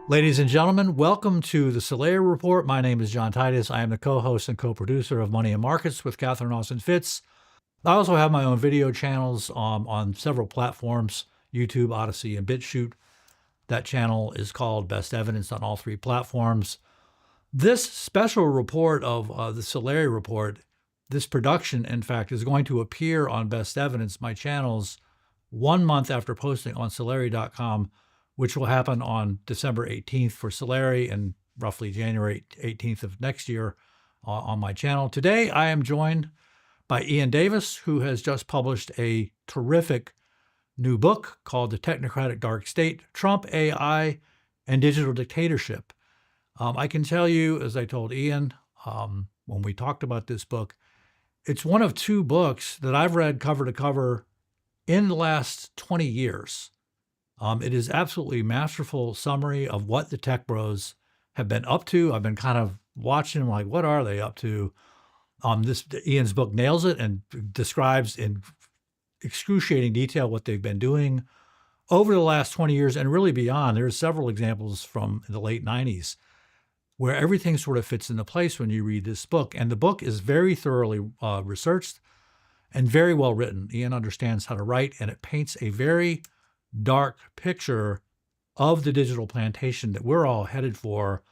Ladies and gentlemen, welcome to the Solari Report. My name is John Titus. I am the co-host and co-producer of Money and Markets with Catherine Austin-Fitz. I also have my own video channels on several platforms, YouTube, Odyssey, and BitChute. That channel is called Best Evidence on all three platforms. This special report of the Solari Report, this production, in fact, is going to appear on Best Evidence, my channels, 1 month after posting on Solari.com, which will happen on December 18th for Solari and roughly January 18th of next year on my channel. Today, I am joined by Iain Davis, who has just published a terrific new book called The Technocratic Dark State, Trump, AI, and Digital Dictatorship. I can tell you, as I told Iain when we talked about this book, it's one of two books that I've read cover to cover in the last 20 years. It is absolutely masterful summary of what the tech bros have been up to. I've been kind of watching them like, what are they up to? Iain's book nails it and describes in excruciating detail what they've been doing over the last 20 years and really beyond. There's several examples from the late 90s where everything sort of fits into place when you read this book. And the book is very thoroughly researched and very well written. Iain understands how to write, and it paints a very dark picture of the digital plantation that we're all headed for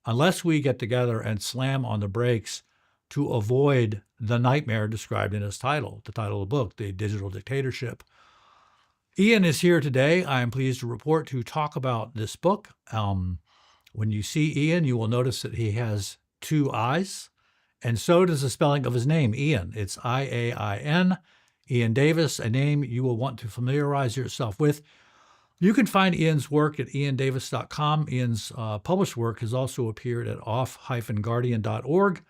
unless we get together and slam on the brakes to avoid the nightmare described in his title, the title of the book, The Digital Dictatorship. Iain is here today, I am pleased to report, to talk about this book. When you see Iain, you will notice that he has two I's, and so does the spelling of his name, Iain. It's I-A-I-N. Iain Davis, a name you will want to familiarize yourself with. You can find Iain's work at iaindavis.com. Iain's published work has also appeared at off-guardian.org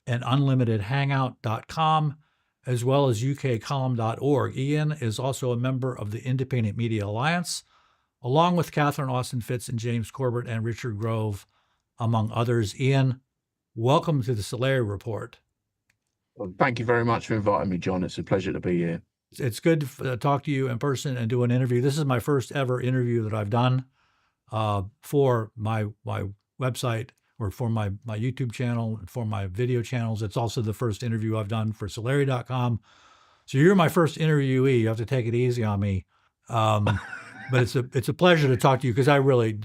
and unlimitedhangout.com, as well as ukcolumn.org. Iain is also a member of the Independent Media Alliance, along with Catherine Austin-Fitz and James Corbett and Richard Grove, among others. Iain, welcome to the Solari Report. Well, thank you very much for inviting me, John. It's a pleasure to be here. It's good to talk to you in person and do an interview. This is my first ever interview that I've done for my website or for my YouTube channel and for my video channels. It's also the first interview I've done for Solari.com. So you're my first interviewee. You have to take it easy on me. But it's a pleasure to talk to you because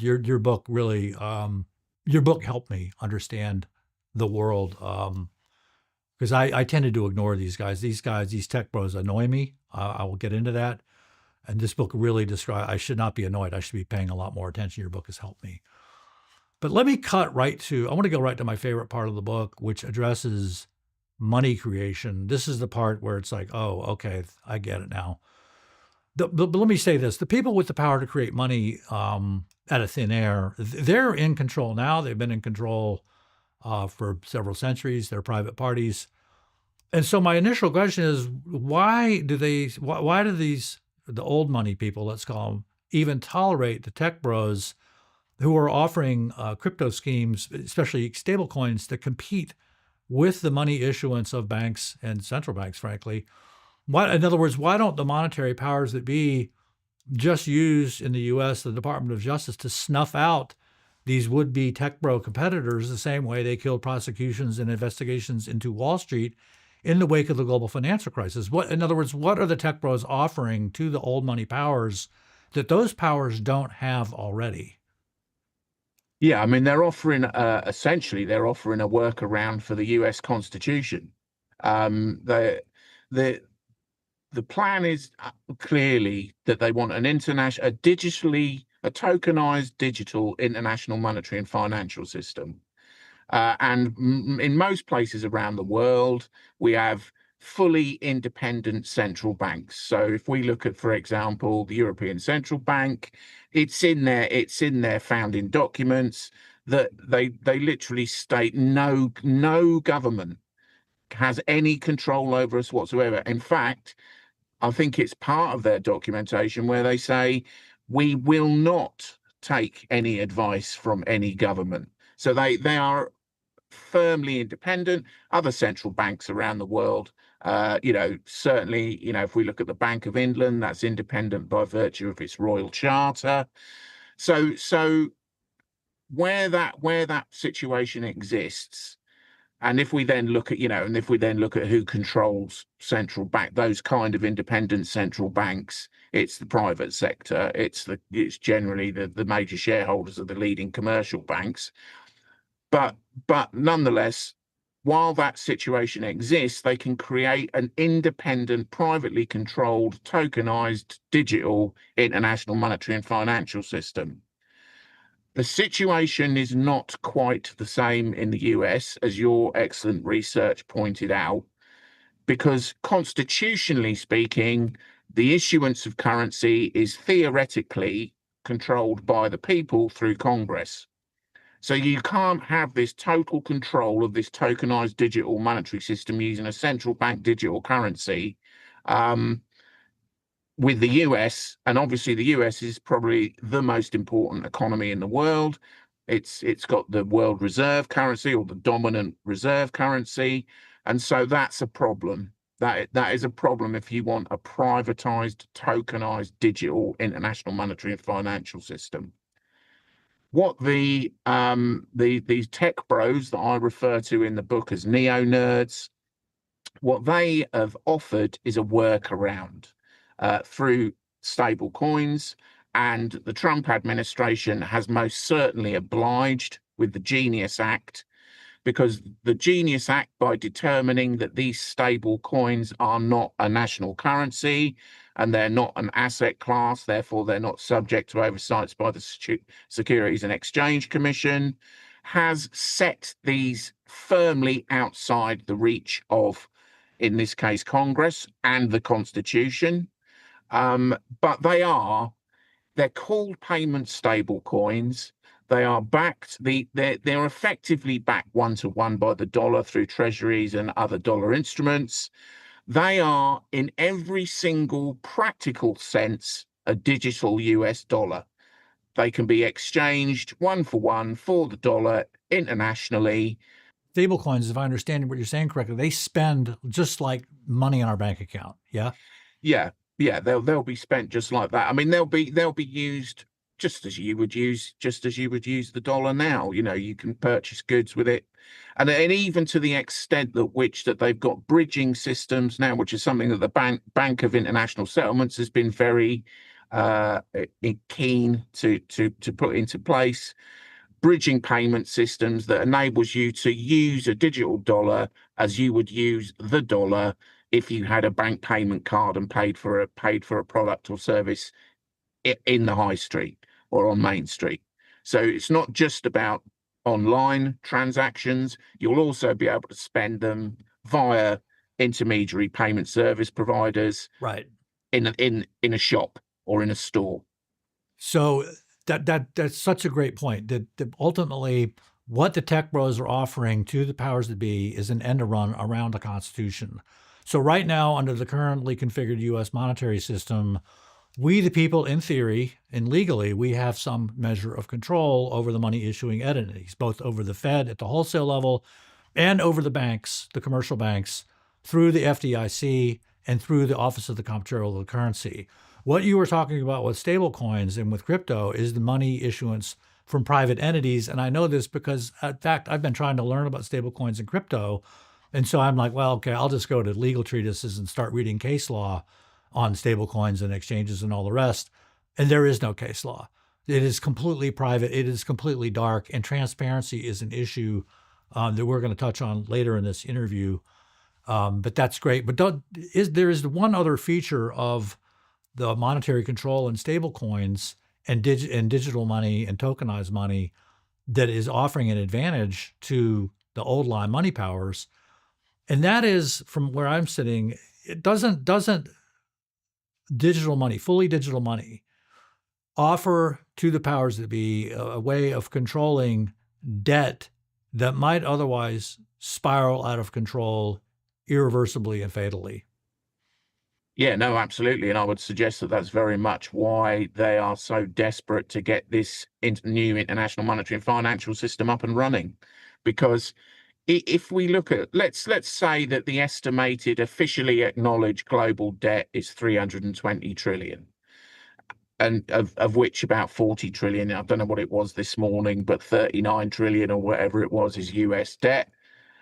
your book really helped me understand the world. Because I tended to ignore these guys. These tech bros annoy me. I will get into that. And this book really describes, I should not be annoyed. I should be paying a lot more attention. Your book has helped me. But let me I want to go right to my favorite part of the book, which addresses money creation. This is the part where it's like, oh, okay, I get it now. But let me say this. The people with the power to create money out of thin air, they're in control now. They've been in control for several centuries. They're private parties. And so my initial question is, why do the old money people, let's call them, even tolerate the tech bros who are offering crypto schemes, especially stable coins, to compete with the money issuance of banks and central banks, frankly? In other words, why don't the monetary powers that be just use in the U.S. the Department of Justice to snuff out these would-be tech bro competitors the same way they killed prosecutions and investigations into Wall Street in the wake of the global financial crisis? In other words, what are the tech bros offering to the old money powers that those powers don't have already? Yeah, I mean, they're offering essentially a workaround for the U.S. Constitution. The plan is clearly that they want a tokenized digital international monetary and financial system. And in most places around the world, we have fully independent central banks. So if we look at, for example, the European Central Bank, it's in their founding documents that they literally state no government has any control over us whatsoever. In fact, I think it's part of their documentation where they say we will not take any advice from any government. So they are firmly independent. Other central banks around the world, certainly, if we look at the Bank of England, that's independent by virtue of its royal charter. So where that situation exists, and if we then look at, who controls central bank, those kind of independent central banks, it's the private sector. It's generally the major shareholders of the leading commercial banks. But nonetheless, while that situation exists, they can create an independent, privately controlled, tokenized, digital international monetary and financial system. The situation is not quite the same in the US, as your excellent research pointed out, because constitutionally speaking, the issuance of currency is theoretically controlled by the people through Congress. So you can't have this total control of this tokenized digital monetary system using a central bank digital currency with the US. And obviously the US is probably the most important economy in the world. It's got the world reserve currency, or the dominant reserve currency. And so that's a problem. That is a problem if you want a privatized, tokenized, digital international monetary and financial system. What these tech bros that I refer to in the book as neo nerds, what they have offered is a workaround through stable coins, and the Trump administration has most certainly obliged with the Genius Act, because the Genius Act, by determining that these stable coins are not a national currency and they're not an asset class, therefore they're not subject to oversights by the Securities and Exchange Commission, has set these firmly outside the reach of, in this case, Congress and the Constitution. But they're called payment stable coins. They are backed, they're effectively backed 1-to-1 by the dollar through treasuries and other dollar instruments. They are, in every single practical sense, a digital US dollar. They can be exchanged 1-for-1 for the dollar internationally. Stablecoins, if I understand what you're saying correctly, they spend just like money in our bank account. Yeah. Yeah, they'll be spent just like that. I mean, they'll be used just as you would use the dollar now. You can purchase goods with it, and even to the extent that they've got bridging systems now, which is something that the Bank of International Settlements has been very keen to put into place. Bridging payment systems that enables you to use a digital dollar as you would use the dollar if you had a bank payment card and paid for a product or service in the high street or on Main Street. So it's not just about online transactions. You'll also be able to spend them via intermediary payment service providers, right, in a shop or in a store. So that's such a great point. That ultimately what the tech bros are offering to the powers that be is an end run around the Constitution. So right now, under the currently configured U.S. monetary system, we, the people, in theory and legally, we have some measure of control over the money issuing entities, both over the Fed at the wholesale level and over the banks, the commercial banks, through the FDIC and through the Office of the Comptroller of the Currency. What you were talking about with stable coins and with crypto is the money issuance from private entities. And I know this because, in fact, I've been trying to learn about stable coins and crypto. And so I'm like, well, okay, I'll just go to legal treatises and start reading case law on stable coins and exchanges and all the rest. And there is no case law. It is completely private. It is completely dark. And transparency is an issue that we're going to touch on later in this interview. But that's great. But there is one other feature of the monetary control and stable coins and digital money and tokenized money that is offering an advantage to the old line money powers. And that is, from where I'm sitting, it doesn't digital money, fully digital money, offer to the powers that be a way of controlling debt that might otherwise spiral out of control irreversibly and fatally. Yeah, no, absolutely. And I would suggest that that's very much why they are so desperate to get this new international monetary and financial system up and running. Because if we look at, let's say that the estimated officially acknowledged global debt is 320 trillion. and of which about 40 trillion, I don't know what it was this morning, but 39 trillion or whatever it was is US debt.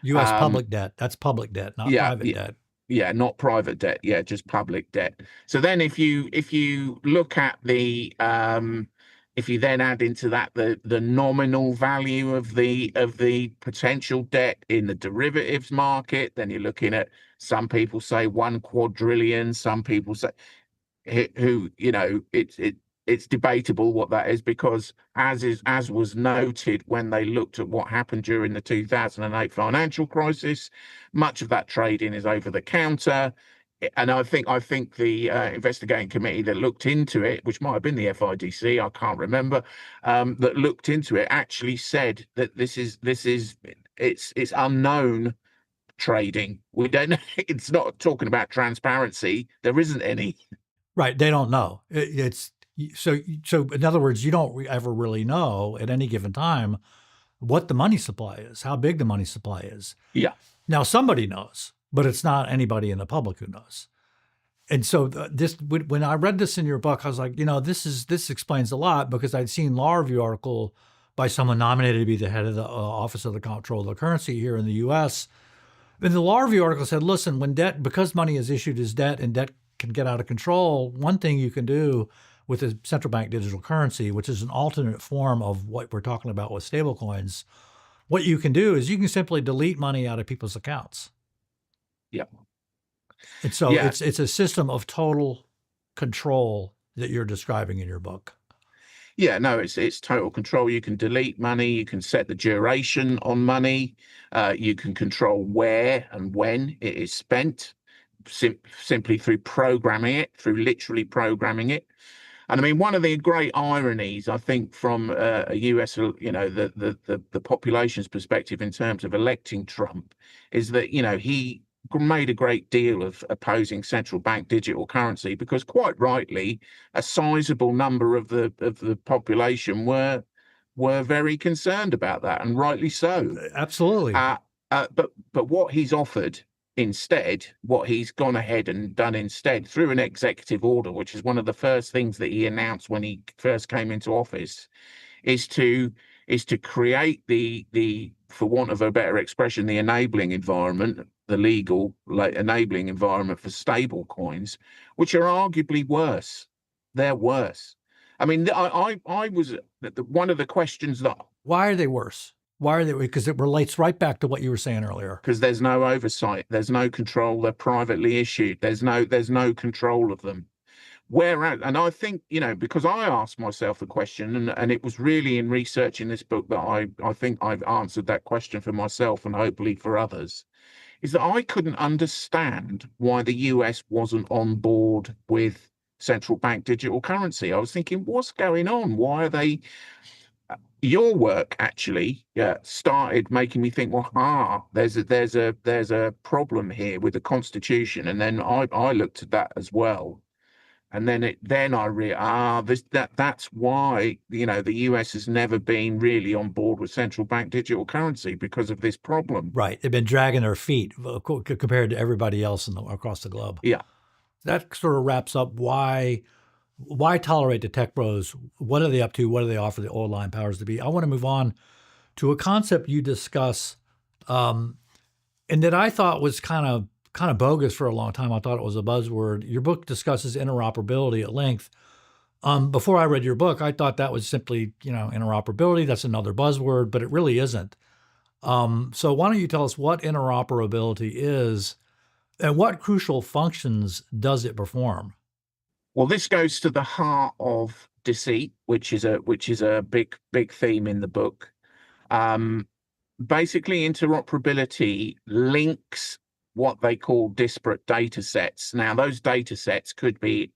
U.S. public debt. That's public debt, not Yeah, private debt. yeah, not private debt. Yeah, just public debt. So then if you look at the if you then add into that the nominal value of the potential debt in the derivatives market, then you're looking at, some people say 1 quadrillion, some people say, who, it's debatable what that is, because as was noted when they looked at what happened during the 2008 financial crisis, much of that trading is over the counter. And I think the investigating committee that looked into it, which might have been the FIDC, I can't remember, that looked into it, actually said that it's unknown trading. We don't know. It's not talking about transparency. There isn't any. Right. They don't know. It's so in other words, you don't ever really know at any given time what the money supply is, how big the money supply is. Yeah. Now somebody knows, but it's not anybody in the public who knows. And so when I read this in your book, I was like, this explains a lot, because I'd seen law review article by someone nominated to be the head of the Office of the Control of the Currency here in the U.S. And the law review article said, listen, because money is issued as debt and debt can get out of control, one thing you can do with the central bank digital currency, which is an alternate form of what we're talking about with stablecoins, what you can do is you can simply delete money out of people's accounts. Yeah. And so it's a system of total control that you're describing in your book. Yeah, no, it's total control. You can delete money. You can set the duration on money. You can control where and when it is spent, simply through programming it, through literally programming it. And I mean, one of the great ironies, I think, from a US, the population's perspective in terms of electing Trump, is that, he made a great deal of opposing central bank digital currency, because quite rightly, a sizable number of the population were very concerned about that, and rightly so. Absolutely. But what he's offered instead, what he's gone ahead and done instead through an executive order, which is one of the first things that he announced when he first came into office, is to create the, for want of a better expression, the enabling environment, the legal enabling environment for stable coins, which are arguably worse. They're worse. I mean, I was one of the questions that, why are they worse? Why are they? Because it relates right back to what you were saying earlier. Because there's no oversight, there's no control. They're privately issued. There's no control of them. Whereas, and I think, because I asked myself the question, and it was really in researching this book that I think I've answered that question for myself and hopefully for others, is that I couldn't understand why the US wasn't on board with central bank digital currency. I was thinking, what's going on? Why are they? Your work actually started making me think, well, there's a problem here with the Constitution, and then I looked at that as well. And then I realized that's why, the US has never been really on board with central bank digital currency, because of this problem. Right. They've been dragging their feet compared to everybody else across the globe. Yeah. That sort of wraps up why tolerate the tech bros? What are they up to? What do they offer the old line powers to be? I want to move on to a concept you discuss, and that I thought was kind of bogus for a long time. I thought it was a buzzword. Your book discusses interoperability at length. Before I read your book, I thought that was simply, interoperability. That's another buzzword, but it really isn't. So why don't you tell us what interoperability is and what crucial functions does it perform? Well, this goes to the heart of deceit, which is a big theme in the book. Basically, interoperability links what they call disparate data sets. Now, those data sets could be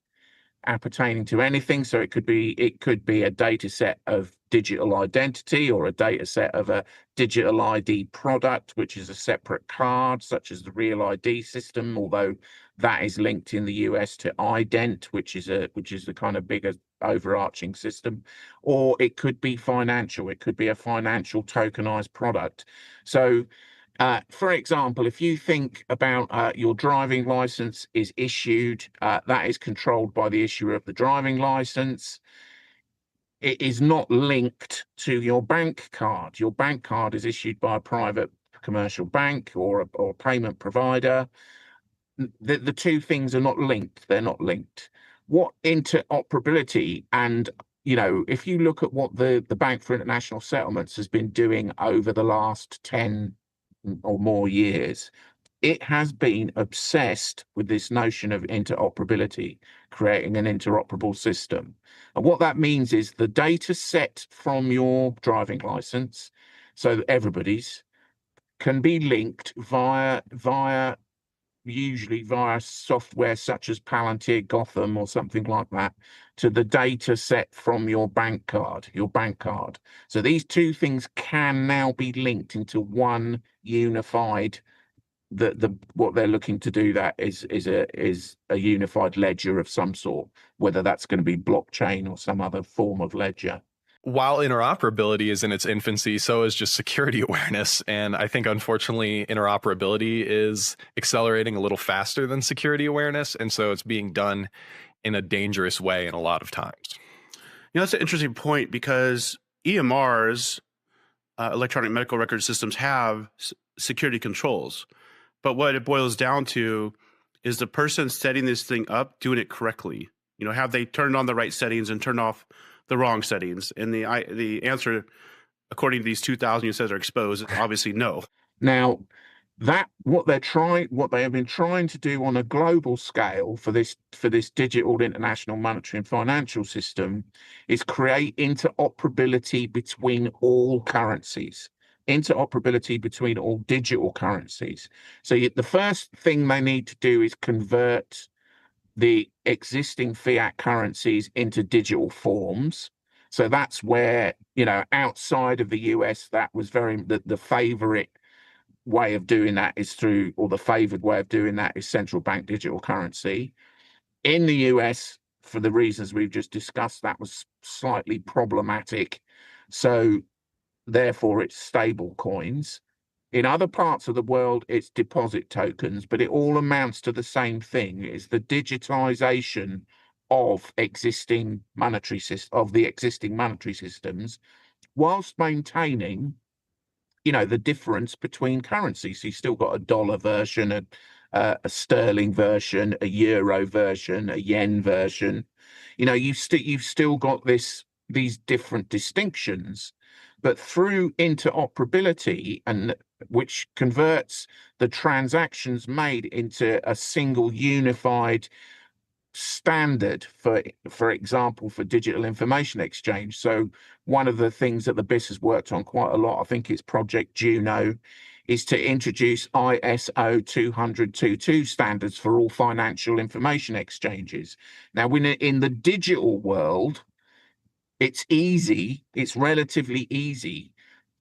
appertaining to anything. So it could be a data set of digital identity, or a data set of a digital ID product, which is a separate card, such as the Real ID system, although that is linked in the US to ident, which is the kind of bigger overarching system. Or it could be financial. It could be a financial tokenized product. So For example, if you think about your driving license is issued, that is controlled by the issuer of the driving license. It is not linked to your bank card. Your bank card is issued by a private commercial bank or a payment provider. The two things are not linked. They're not linked. What interoperability and if you look at what the Bank for International Settlements has been doing over the last 10 or more years, it has been obsessed with this notion of interoperability, creating an interoperable system. And what that means is the data set from your driving license, so everybody's, can be linked usually via software such as Palantir, Gotham, or something like that, to the data set from your bank card. So these two things can now be linked into one unified. What they're looking to do that is a unified ledger of some sort, whether that's going to be blockchain or some other form of ledger. While interoperability is in its infancy, so is just security awareness. And I think, unfortunately, interoperability is accelerating a little faster than security awareness. And so it's being done in a dangerous way in a lot of times. That's an interesting point, because EMRs, electronic medical record systems, have security controls. But what it boils down to is the person setting this thing up doing it correctly. Have they turned on the right settings and turned off the wrong settings? And the answer, according to these 2,000 you said are exposed, is obviously no. Now, what they have been trying to do on a global scale for this digital international monetary and financial system is create interoperability between all currencies, interoperability between all digital currencies. So the first thing they need to do is convert the existing fiat currencies into digital forms. So that's where, outside of the US, that was the favorite way of doing that is the favored way of doing that is central bank digital currency. In the US, for the reasons we've just discussed, that was slightly problematic. So therefore it's stable coins. In other parts of the world, it's deposit tokens, but it all amounts to the same thing. It's the digitization of the existing monetary systems, whilst maintaining, the difference between currencies. So you've still got a dollar version, a sterling version, a euro version, a yen version. You've still got these different distinctions. But through interoperability, and which converts the transactions made into a single unified standard for example, for digital information exchange. So one of the things that the BIS has worked on quite a lot, I think it's Project Juno, is to introduce ISO 20022 standards for all financial information exchanges. Now, in the digital world, it's relatively easy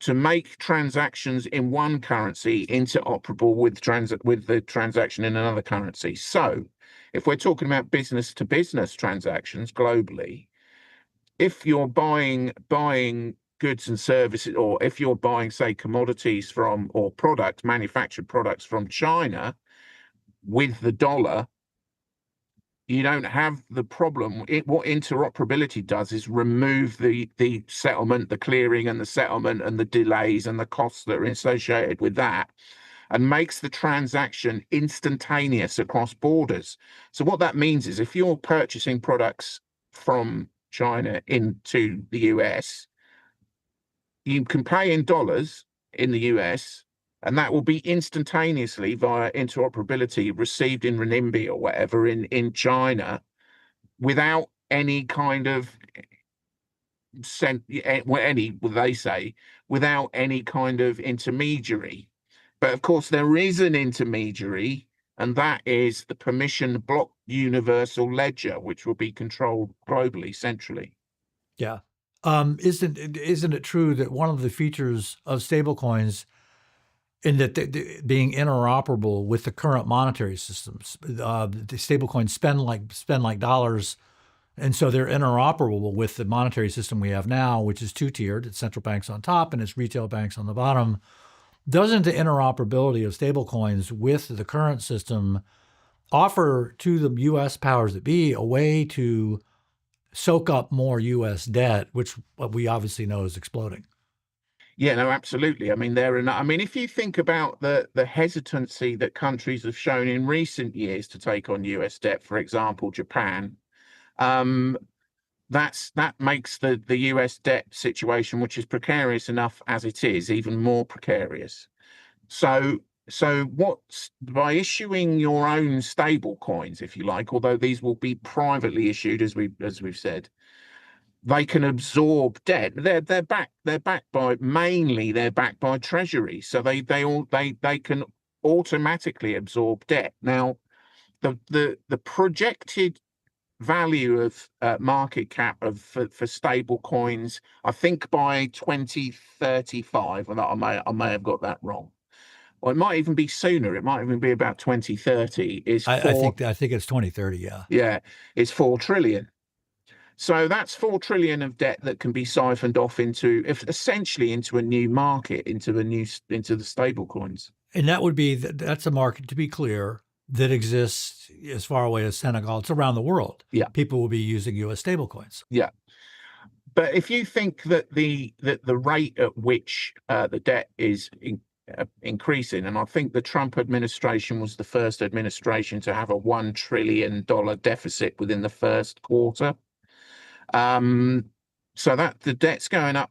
to make transactions in one currency interoperable with the transaction in another currency. So if we're talking about business to business transactions globally, if you're buying goods and services, or if you're buying, say, commodities or manufactured products from China with the dollar, you don't have the problem. What interoperability does is remove the settlement, the clearing and the settlement and the delays and the costs that are associated with that, and makes the transaction instantaneous across borders. So what that means is if you're purchasing products from China into the US, you can pay in dollars in the US, and that will be instantaneously via interoperability received in renminbi or whatever in China, without any kind of without any kind of intermediary. But of course, there is an intermediary, and that is the permission block universal ledger, which will be controlled globally, centrally. Yeah. Isn't it true that one of the features of stablecoins, in that being interoperable with the current monetary systems, the stablecoins spend like dollars, and so they're interoperable with the monetary system we have now, which is two-tiered. It's central banks on top and it's retail banks on the bottom. doesn't the interoperability of stablecoins with the current system offer to the U.S. powers that be a way to soak up more U.S. debt, which we obviously know is exploding? Yeah, no, absolutely. I mean, if you think about the hesitancy that countries have shown in recent years to take on US debt, for example, Japan, that makes the US debt situation, which is precarious enough as it is, even more precarious. So by issuing your own stable coins, if you like, although these will be privately issued, as we've said, they can absorb debt. They're backed by treasury, so they can automatically absorb debt. Now, the projected value of market cap for stable coins, I think by 2035, and I may have got that wrong. Or it might even be sooner. It might even be about 2030. I think it's 2030. Yeah. Yeah, it's 4 trillion. So that's 4 trillion of debt that can be siphoned off essentially into a new market, into the stable coins. And that's a market, to be clear, that exists as far away as Senegal. It's around the world. Yeah. People will be using US stablecoins. Yeah. But if you think that the rate at which the debt is increasing, and I think the Trump administration was the first administration to have a $1 trillion deficit within the first quarter. So that the debt's going up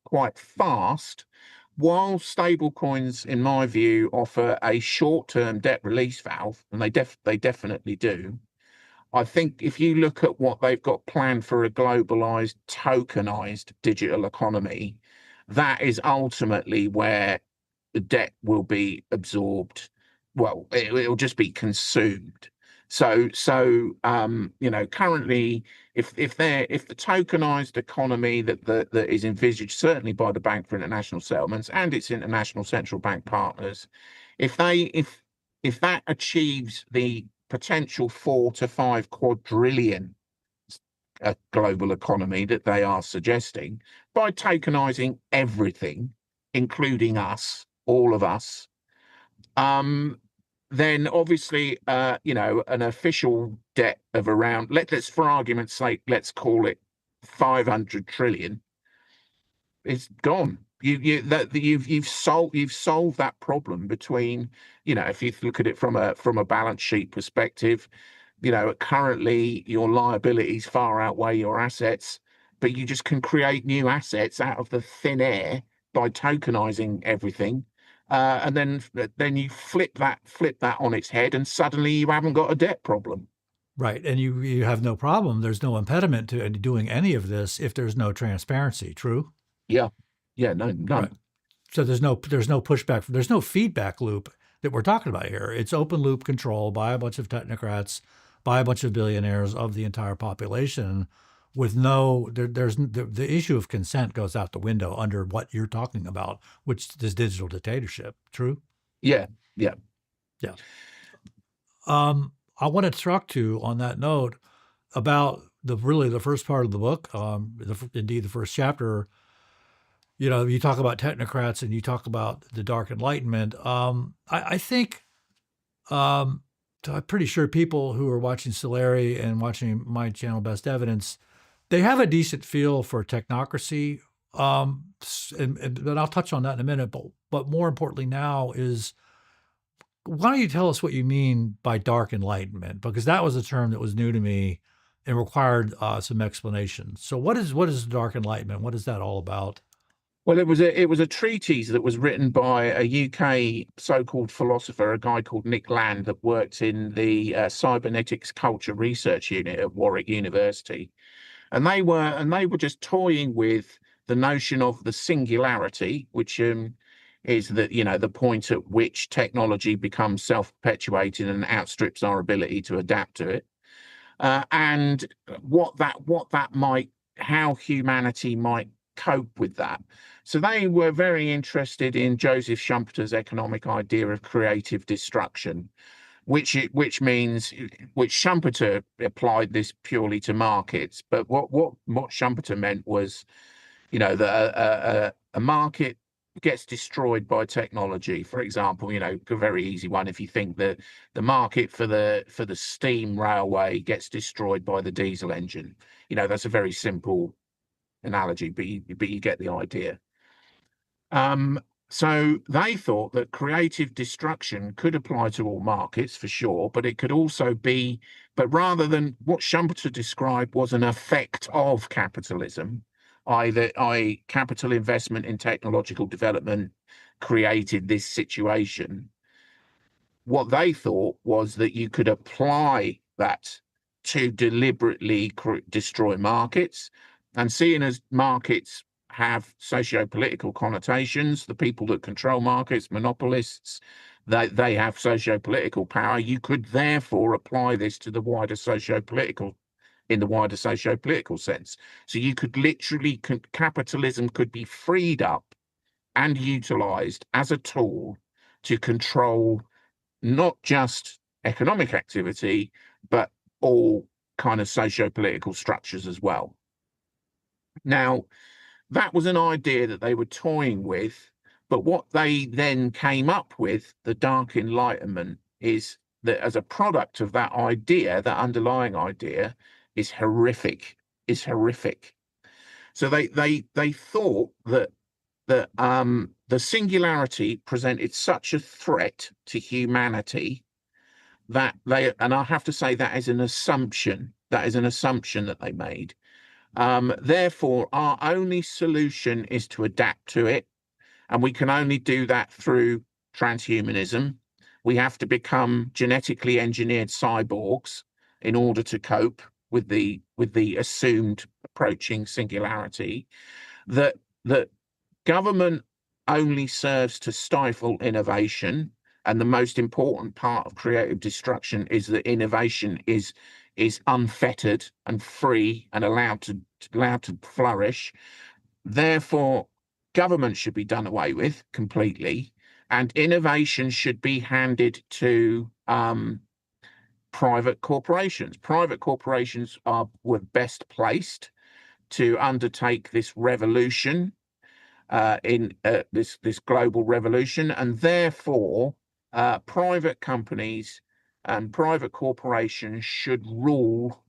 quite fast, while stablecoins, in my view, offer a short-term debt release valve, and they definitely do. I think if you look at what they've got planned for a globalized, tokenized digital economy, that is ultimately where the debt will be absorbed. Well, it'll just be consumed. So currently, if the tokenized economy that is envisaged certainly by the Bank for International Settlements and its international central bank partners, if that achieves the potential 4 to 5 quadrillion global economy that they are suggesting by tokenizing everything, including us, all of us, then obviously, an official debt of around, let's for argument's sake, let's call it 500 trillion. It's gone. You've solved that problem between, if you look at it from a balance sheet perspective, currently your liabilities far outweigh your assets, but you just can create new assets out of the thin air by tokenizing everything. And then you flip that on its head, and suddenly you haven't got a debt problem. Right, and you have no problem. There's no impediment to doing any of this if there's no transparency. True. Yeah, none. Right. So there's no pushback. There's no feedback loop that we're talking about here. It's open loop control by a bunch of technocrats, by a bunch of billionaires of the entire population. With the issue of consent goes out the window under what you're talking about, which is digital dictatorship. True? Yeah. I want to talk to, on that note, about the first part of the book, indeed the first chapter. You talk about technocrats and you talk about the Dark Enlightenment. I think I'm pretty sure people who are watching Solari and watching my channel Best Evidence, they have a decent feel for technocracy, and I'll touch on that in a minute. But more importantly now is, why don't you tell us what you mean by Dark Enlightenment? Because that was a term that was new to me and required some explanation. So what is Dark Enlightenment? What is that all about? Well, it was a treatise that was written by a UK so-called philosopher, a guy called Nick Land, that worked in the cybernetics culture research unit at Warwick University. And they were just toying with the notion of the singularity, which is that, the point at which technology becomes self-perpetuating and outstrips our ability to adapt to it, and how humanity might cope with that. So they were very interested in Joseph Schumpeter's economic idea of creative destruction, which Schumpeter applied this purely to markets. But what Schumpeter meant was, that a market gets destroyed by technology. For example, a very easy one. If you think that the market for the steam railway gets destroyed by the diesel engine, that's a very simple analogy, but you get the idea. So they thought that creative destruction could apply to all markets for sure, but it could also be, but rather than what Schumpeter described was an effect of capitalism, i.e. capital investment in technological development created this situation. What they thought was that you could apply that to deliberately destroy markets, and seeing as markets have socio-political connotations, the people that control markets, monopolists, they have socio-political power. You could therefore apply this to the wider socio-political sense. So you could literally, capitalism could be freed up and utilized as a tool to control not just economic activity, but all kind of socio-political structures as well. Now, that was an idea that they were toying with, but what they then came up with, the Dark Enlightenment, is that as a product of that idea, that underlying idea, is horrific. So they thought that the singularity presented such a threat to humanity that and I have to say that is an assumption. That is an assumption that they made. Therefore, our only solution is to adapt to it, and we can only do that through transhumanism. We have to become genetically engineered cyborgs in order to cope with the assumed approaching singularity. That government only serves to stifle innovation, and the most important part of creative destruction is that innovation is unfettered and free and allowed to flourish. Therefore, government should be done away with completely, and innovation should be handed to private corporations. Private corporations were best placed to undertake this revolution, this global revolution, and therefore private companies and private corporations should rule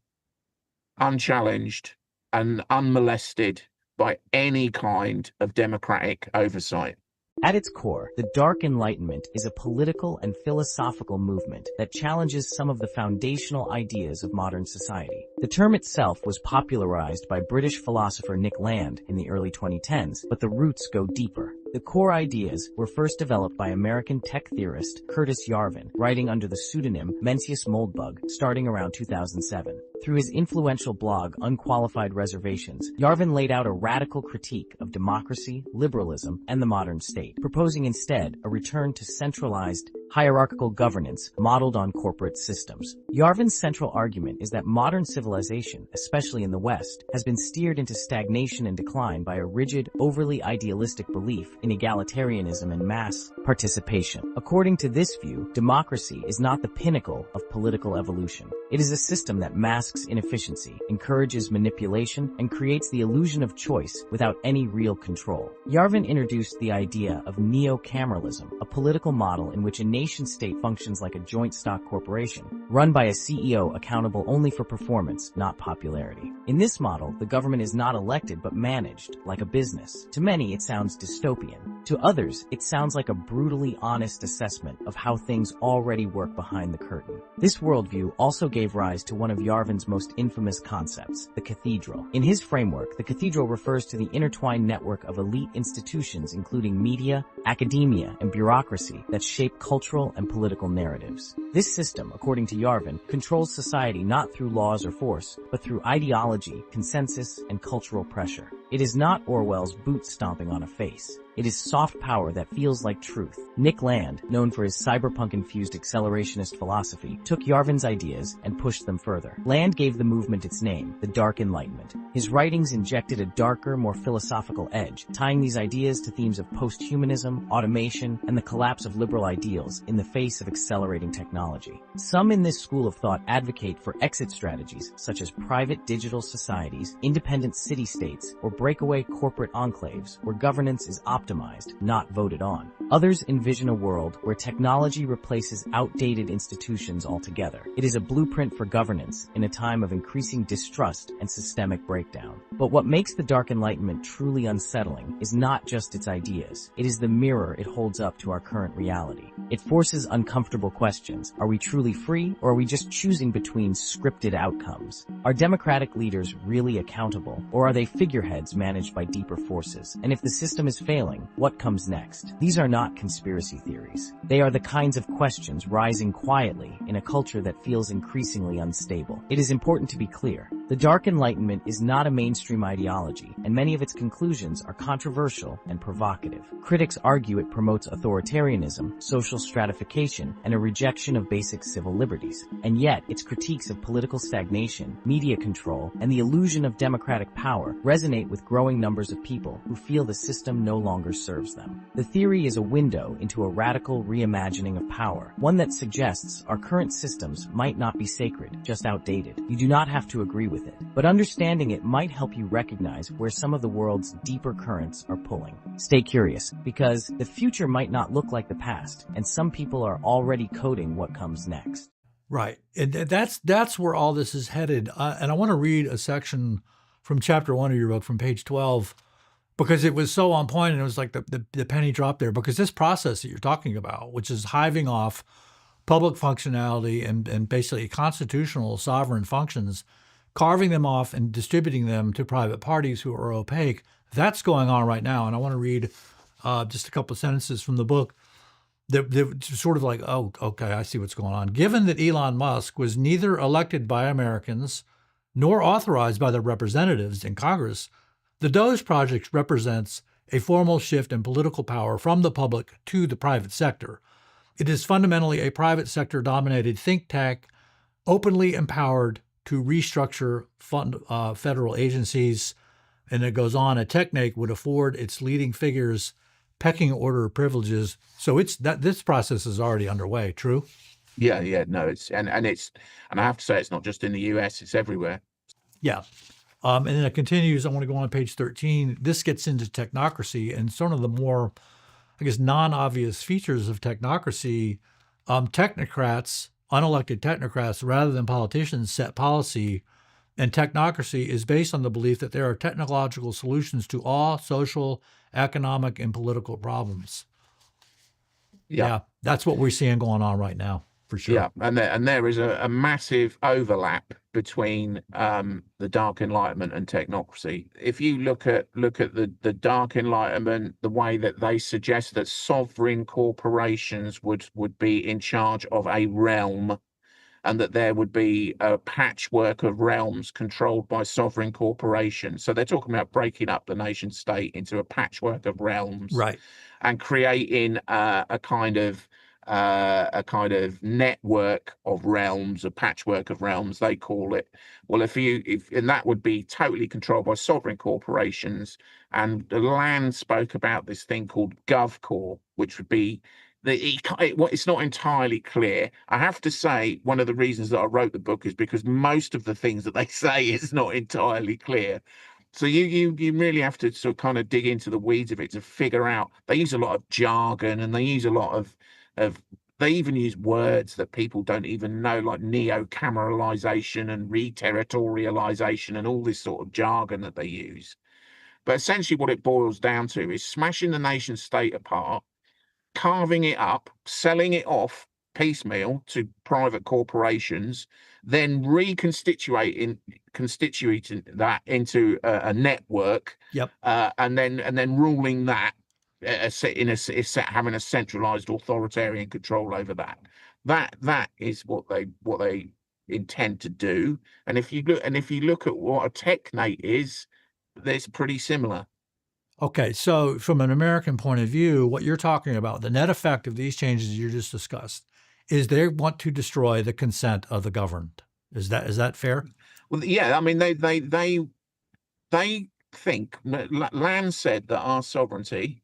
unchallenged and unmolested by any kind of democratic oversight. At its core, the Dark Enlightenment is a political and philosophical movement that challenges some of the foundational ideas of modern society. The term itself was popularized by British philosopher Nick Land in the early 2010s, but the roots go deeper. The core ideas were first developed by American tech theorist Curtis Yarvin, writing under the pseudonym Mencius Moldbug, starting around 2007. Through his influential blog, Unqualified Reservations, Yarvin laid out a radical critique of democracy, liberalism, and the modern state, proposing instead a return to centralized, hierarchical governance modeled on corporate systems. Yarvin's central argument is that modern civilization, especially in the West, has been steered into stagnation and decline by a rigid, overly idealistic belief in egalitarianism and mass participation. According to this view, democracy is not the pinnacle of political evolution. It is a system that masks inefficiency, encourages manipulation, and creates the illusion of choice without any real control. Yarvin introduced the idea of neo-cameralism, a political model in which a nation-state functions like a joint stock corporation, run by a CEO accountable only for performance, not popularity. In this model, the government is not elected but managed, like a business. To many, it sounds dystopian. To others, it sounds like a brutally honest assessment of how things already work behind the curtain. This worldview also gave rise to one of Yarvin's most infamous concepts, the cathedral. In his framework, the cathedral refers to the intertwined network of elite institutions including media, academia, and bureaucracy that shape cultural and political narratives. This system, according to Yarvin, controls society not through laws or force, but through ideology, consensus, and cultural pressure. It is not Orwell's boot stomping on a face. It is soft power that feels like truth. Nick Land, known for his cyberpunk-infused accelerationist philosophy, took Yarvin's ideas and pushed them further. Land gave the movement its name, the Dark Enlightenment. His writings injected a darker, more philosophical edge, tying these ideas to themes of post-humanism, automation, and the collapse of liberal ideals in the face of accelerating technology. Some in this school of thought advocate for exit strategies, such as private digital societies, independent city-states, or breakaway corporate enclaves, where governance is optional optimized, not voted on. Others envision a world where technology replaces outdated institutions altogether. It is a blueprint for governance in a time of increasing distrust and systemic breakdown. But what makes the Dark Enlightenment truly unsettling is not just its ideas. It is the mirror it holds up to our current reality. It forces uncomfortable questions. Are we truly free, or are we just choosing between scripted outcomes? Are democratic leaders really accountable, or are they figureheads managed by deeper forces? And if the system is failing, what comes next? These are not conspiracy theories. They are the kinds of questions rising quietly in a culture that feels increasingly unstable. It is important to be clear. The Dark Enlightenment is not a mainstream ideology, and many of its conclusions are controversial and provocative. Critics argue it promotes authoritarianism, social stratification, and a rejection of basic civil liberties. And yet, its critiques of political stagnation, media control, and the illusion of democratic power resonate with growing numbers of people who feel the system no longer serves them. The theory is a window into a radical reimagining of power, one that suggests our current systems might not be sacred, just outdated. You do not have to agree with it, but understanding it might help you recognize where some of the world's deeper currents are pulling. Stay curious, because the future might not look like the past, and some people are already coding what comes next. Right. And that's where all this is headed. And I want to read a section from chapter 1 of your book from page 12, because it was so on point and it was like the penny dropped there, because this process that you're talking about, which is hiving off public functionality and basically constitutional sovereign functions, carving them off and distributing them to private parties who are opaque, that's going on right now. And I want to read just a couple of sentences from the book. They're sort of like, oh, okay, I see what's going on. Given that Elon Musk was neither elected by Americans nor authorized by their representatives in Congress, the Doge project represents a formal shift in political power from the public to the private sector. It is fundamentally a private sector-dominated think tank, openly empowered to restructure federal agencies. And it goes on, a technique would afford its leading figures pecking order of privileges. So this process is already underway. True? Yeah, no, and I have to say, it's not just in the US, it's everywhere. Yeah. And then it continues. I want to go on page 13. This gets into technocracy and sort of the more, I guess, non-obvious features of technocracy. Technocrats, unelected technocrats, rather than politicians, set policy. And technocracy is based on the belief that there are technological solutions to all social, economic, and political problems. Yeah, that's what we're seeing going on right now, for sure. Yeah, and there is a massive overlap between the Dark Enlightenment and technocracy. If you look at the Dark Enlightenment, the way that they suggest that sovereign corporations would be in charge of a realm, and that there would be a patchwork of realms controlled by sovereign corporations. So they're talking about breaking up the nation state into a patchwork of realms, right, and creating a kind of network of realms, a patchwork of realms, they call it. Well, and that would be totally controlled by sovereign corporations. And the Land spoke about this thing called GovCorp, which would be it's not entirely clear. I have to say, one of the reasons that I wrote the book is because most of the things that they say is not entirely clear. So you really have to sort of kind of dig into the weeds of it to figure out. They use a lot of jargon, and they use a lot of they even use words that people don't even know, like neo-cameralization and re-territorialization and all this sort of jargon that they use. But essentially what it boils down to is smashing the nation state apart, carving it up, selling it off piecemeal to private corporations, then reconstituting that into a network. Yep. And then ruling that having a centralized authoritarian control over that. That is what they intend to do. And if you look at what a technate is, it's pretty similar. Okay, so from an American point of view, what you're talking about, the net effect of these changes you just discussed, is they want to destroy the consent of the governed. Is that fair? Well, yeah, I mean, they think, Land said that our sovereignty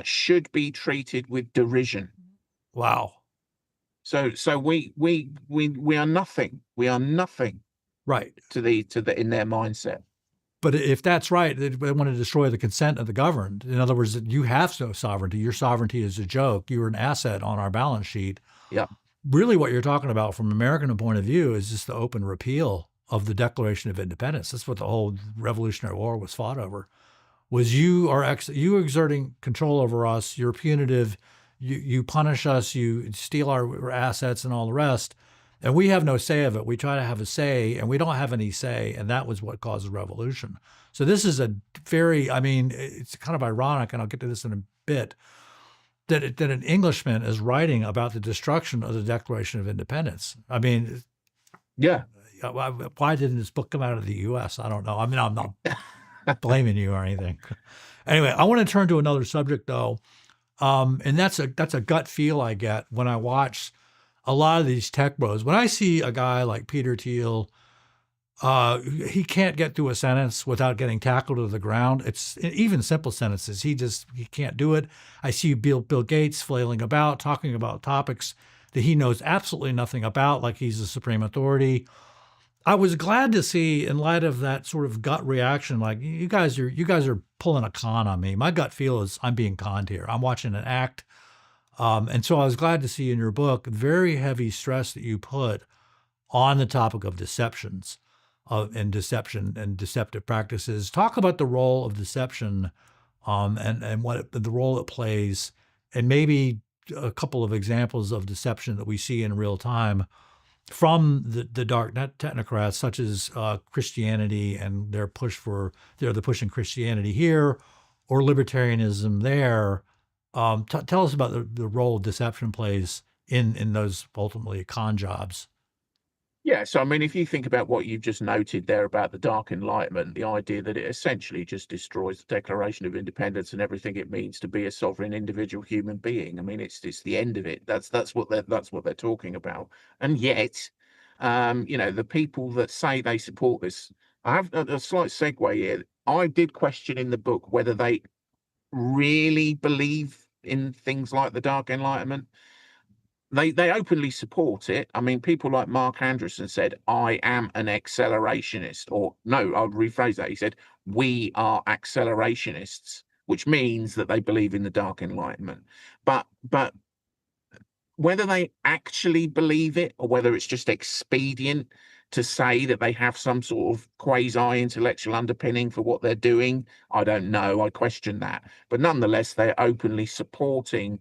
should be treated with derision. Wow. So we are nothing. We are nothing. Right. To the in their mindset. But if that's right, they want to destroy the consent of the governed. In other words, you have no sovereignty. Your sovereignty is a joke. You're an asset on our balance sheet. Yeah. Really what you're talking about from an American point of view is just the open repeal of the Declaration of Independence. That's what the whole Revolutionary War was fought over. Was you exerting control over us, you're punitive, you punish us, you steal our assets and all the rest, and we have no say of it. We try to have a say, and we don't have any say, and that was what caused the revolution. So this is a very, I mean, it's kind of ironic, and I'll get to this in a bit, that an Englishman is writing about the destruction of the Declaration of Independence. I mean, yeah. Why didn't this book come out of the U.S.? I don't know. I mean, I'm not blaming you or anything. Anyway, I want to turn to another subject though, and that's a gut feel I get when I watch a lot of these tech bros. When I see a guy like Peter Thiel, he can't get through a sentence without getting tackled to the ground. It's even simple sentences. He can't do it. I see Bill Gates flailing about, talking about topics that he knows absolutely nothing about, like he's the supreme authority. I was glad to see, in light of that sort of gut reaction, like you guys are pulling a con on me. My gut feel is I'm being conned here. I'm watching an act, and so I was glad to see in your book very heavy stress that you put on the topic of deceptions, and deception and deceptive practices. Talk about the role of deception, and what the role it plays, and maybe a couple of examples of deception that we see in real time from the dark technocrats, such as Christianity and they're pushing Christianity here, or libertarianism there. Tell us about the role deception plays in those ultimately con jobs. Yeah, so I mean, if you think about what you've just noted there about the Dark Enlightenment, the idea that it essentially just destroys the Declaration of Independence and everything it means to be a sovereign individual human being. I mean, it's the end of it. That's what they're talking about. And yet, the people that say they support this, I have a slight segue here. I did question in the book whether they really believe in things like the Dark Enlightenment. They openly support it. I mean, people like Mark Andreessen said, I am an accelerationist. Or no, I'll rephrase that. He said, we are accelerationists, which means that they believe in the Dark Enlightenment. But whether they actually believe it, or whether it's just expedient to say that they have some sort of quasi-intellectual underpinning for what they're doing, I don't know. I question that. But nonetheless, they're openly supporting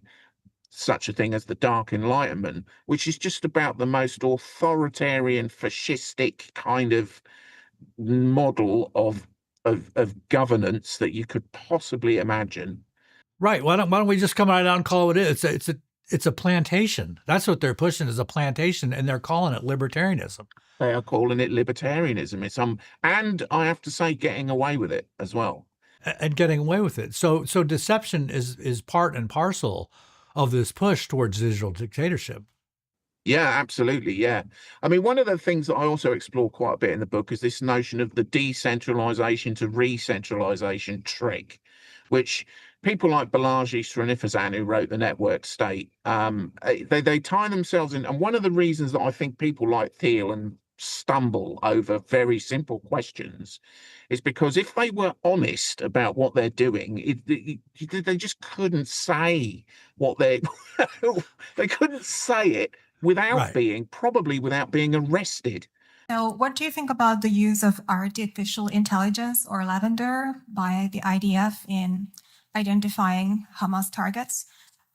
such a thing as the Dark Enlightenment, which is just about the most authoritarian, fascistic kind of model of governance that you could possibly imagine. Right. Why don't we just come right out and call it what it is? It's a plantation. That's what they're pushing, is a plantation, and they're calling it libertarianism. They are calling it libertarianism. And I have to say, getting away with it as well. And getting away with it. So deception is part and parcel of this push towards digital dictatorship. Yeah, absolutely. Yeah. I mean, one of the things that I also explore quite a bit in the book is this notion of the decentralization to re-centralization trick, which people like Balaji Srinivasan, who wrote The Network State, they tie themselves in. And one of the reasons that I think people like Thiel and stumble over very simple questions is because if they were honest about what they're doing, they just couldn't say what they couldn't say it without being arrested. So what do you think about the use of artificial intelligence, or lavender, by the IDF in identifying Hamas targets?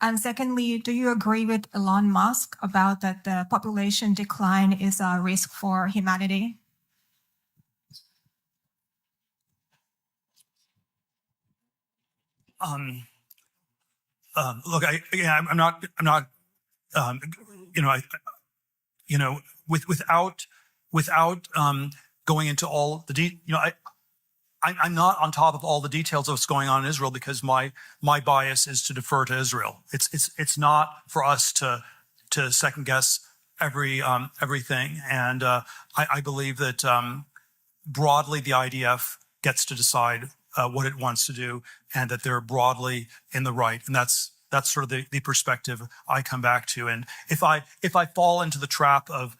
And secondly, do you agree with Elon Musk about that the population decline is a risk for humanity? Look, I'm not, without going into all the I'm not on top of all the details of what's going on in Israel, because my bias is to defer to Israel. It's not for us to second guess everything. And I believe that broadly the IDF gets to decide what it wants to do, and that they're broadly in the right. And that's sort of the perspective I come back to. And if I fall into the trap of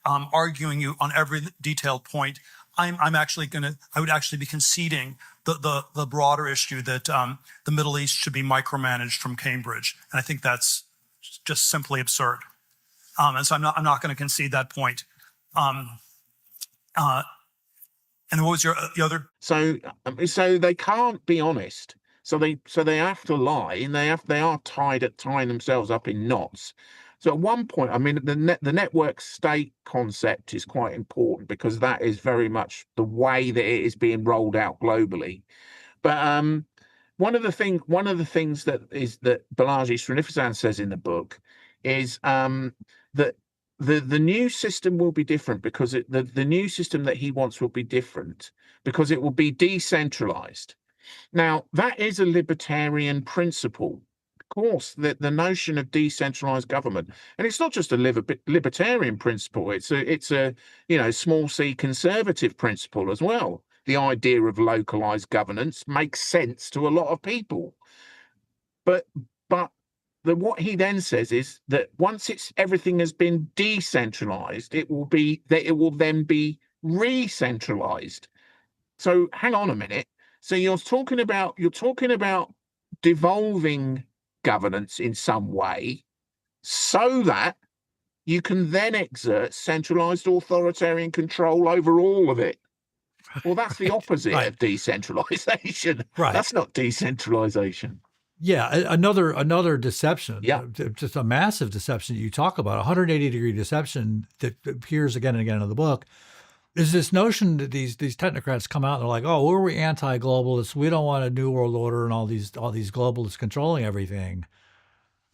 arguing you on every detailed point, I would actually be conceding the broader issue that the Middle East should be micromanaged from Cambridge, and I think that's just simply absurd. And so I'm not going to concede that point. And what was the other? So they can't be honest. So they have to lie, and they are tying themselves up in knots. So at one point, I mean, the network state concept is quite important because that is very much the way that it is being rolled out globally. But one of the things that Balaji Srinivasan says in the book is that the new system will be different because the new system that he wants will be different because it will be decentralized. Now, that is a libertarian principle. Of course, the notion of decentralized government, and it's not just a libertarian principle, it's a small c conservative principle as well. The idea of localized governance makes sense to a lot of people. But what he then says is that once everything has been decentralized, it will then be re-centralized. So hang on a minute. So you're talking about devolving governance in some way so that you can then exert centralized authoritarian control over all of it. Well, that's the opposite of decentralization. Right. That's not decentralization. Yeah, another deception. Yeah. Just a massive deception you talk about, 180-degree deception that appears again and again in the book, is this notion that these technocrats come out and they're like, oh, we're anti-globalists, we don't want a new world order and all these globalists controlling everything.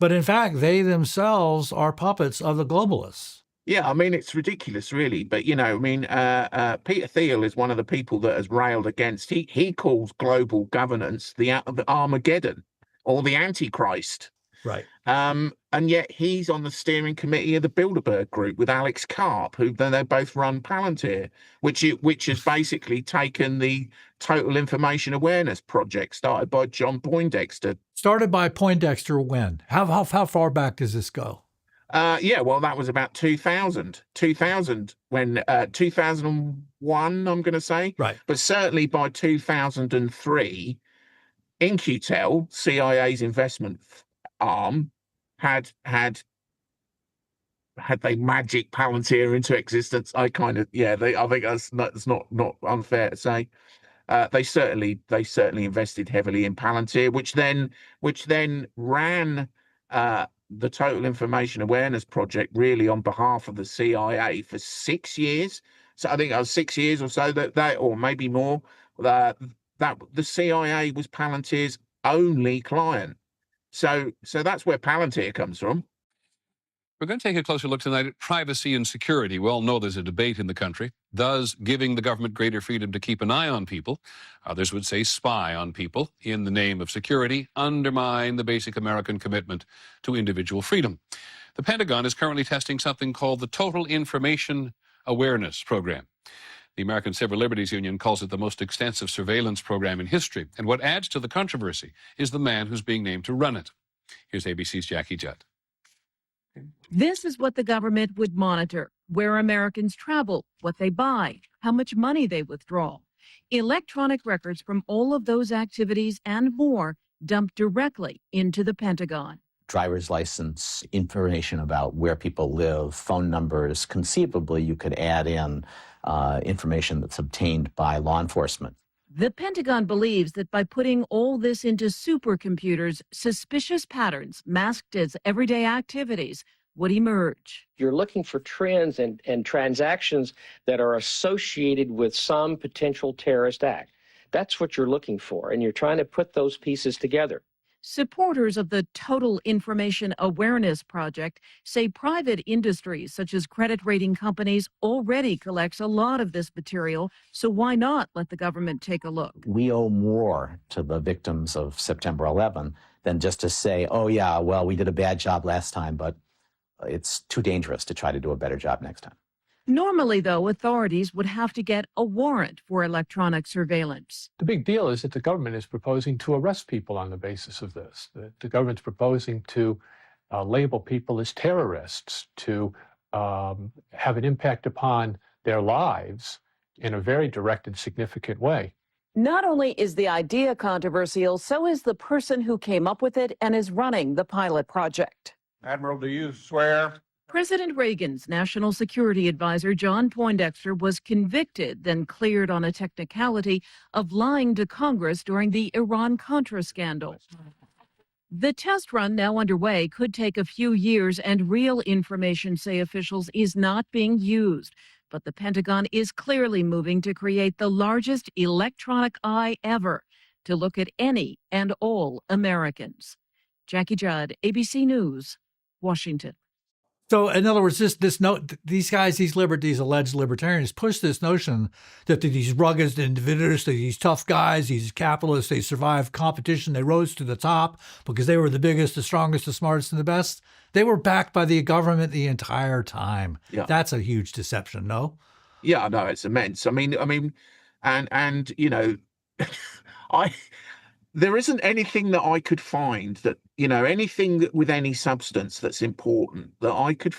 But in fact, they themselves are puppets of the globalists. Yeah, I mean, it's ridiculous, really. But, Peter Thiel is one of the people that has railed against, he calls global governance the Armageddon or the Antichrist. Right. And yet he's on the steering committee of the Bilderberg Group with Alex Karp, who they both run Palantir, which has basically taken the Total Information Awareness project started by John Poindexter. Started by Poindexter when? How far back does this go? Well, that was about 2000 when 2001, I'm going to say. Right. But certainly by 2003, In-Q-Tel, CIA's investment arm, had they magic Palantir into existence. I think that's not unfair to say. They certainly invested heavily in Palantir, which then ran the Total Information Awareness project really on behalf of the CIA for 6 years. So I think it was 6 years or so that or maybe more. That the CIA was Palantir's only client. So that's where Palantir comes from. We're going to take a closer look tonight at privacy and security. We all know there's a debate in the country. Does giving the government greater freedom to keep an eye on people, others would say spy on people, in the name of security, undermine the basic American commitment to individual freedom? The Pentagon is currently testing something called the Total Information Awareness Program. The American Civil Liberties Union calls it the most extensive surveillance program in history. And what adds to the controversy is the man who's being named to run it. Here's ABC's Jackie Judd. This is what the government would monitor: where Americans travel, what they buy, how much money they withdraw. Electronic records from all of those activities and more dumped directly into the Pentagon. Driver's license, information about where people live, phone numbers. Conceivably, you could add in information that's obtained by law enforcement. The Pentagon believes that by putting all this into supercomputers, suspicious patterns masked as everyday activities would emerge. You're looking for trends and transactions that are associated with some potential terrorist act. That's what you're looking for, and you're trying to put those pieces together. Supporters of the Total Information Awareness Project say private industries such as credit rating companies already collects a lot of this material, so why not let the government take a look? We owe more to the victims of September 11 than just to say, oh yeah, well, we did a bad job last time, but it's too dangerous to try to do a better job next time. Normally, though, authorities would have to get a warrant for electronic surveillance. The big deal is that the government is proposing to arrest people on the basis of this. The government's proposing to label people as terrorists, to have an impact upon their lives in a very direct and significant way. Not only is the idea controversial, so is the person who came up with it and is running the pilot project. Admiral, do you swear? President Reagan's national security advisor, John Poindexter, was convicted, then cleared on a technicality of lying to Congress during the Iran-Contra scandal. The test run now underway could take a few years, and real information, say officials, is not being used. But the Pentagon is clearly moving to create the largest electronic eye ever to look at any and all Americans. Jackie Judd, ABC News, Washington. So, in other words, these guys, these alleged libertarians, push this notion that these rugged individuals, these tough guys, these capitalists, they survived competition, they rose to the top because they were the biggest, the strongest, the smartest, and the best. They were backed by the government the entire time. Yeah. That's a huge deception, no? Yeah, no, it's immense. I mean, and you know, there isn't anything that I could find that, you know, anything with any substance that's important that I could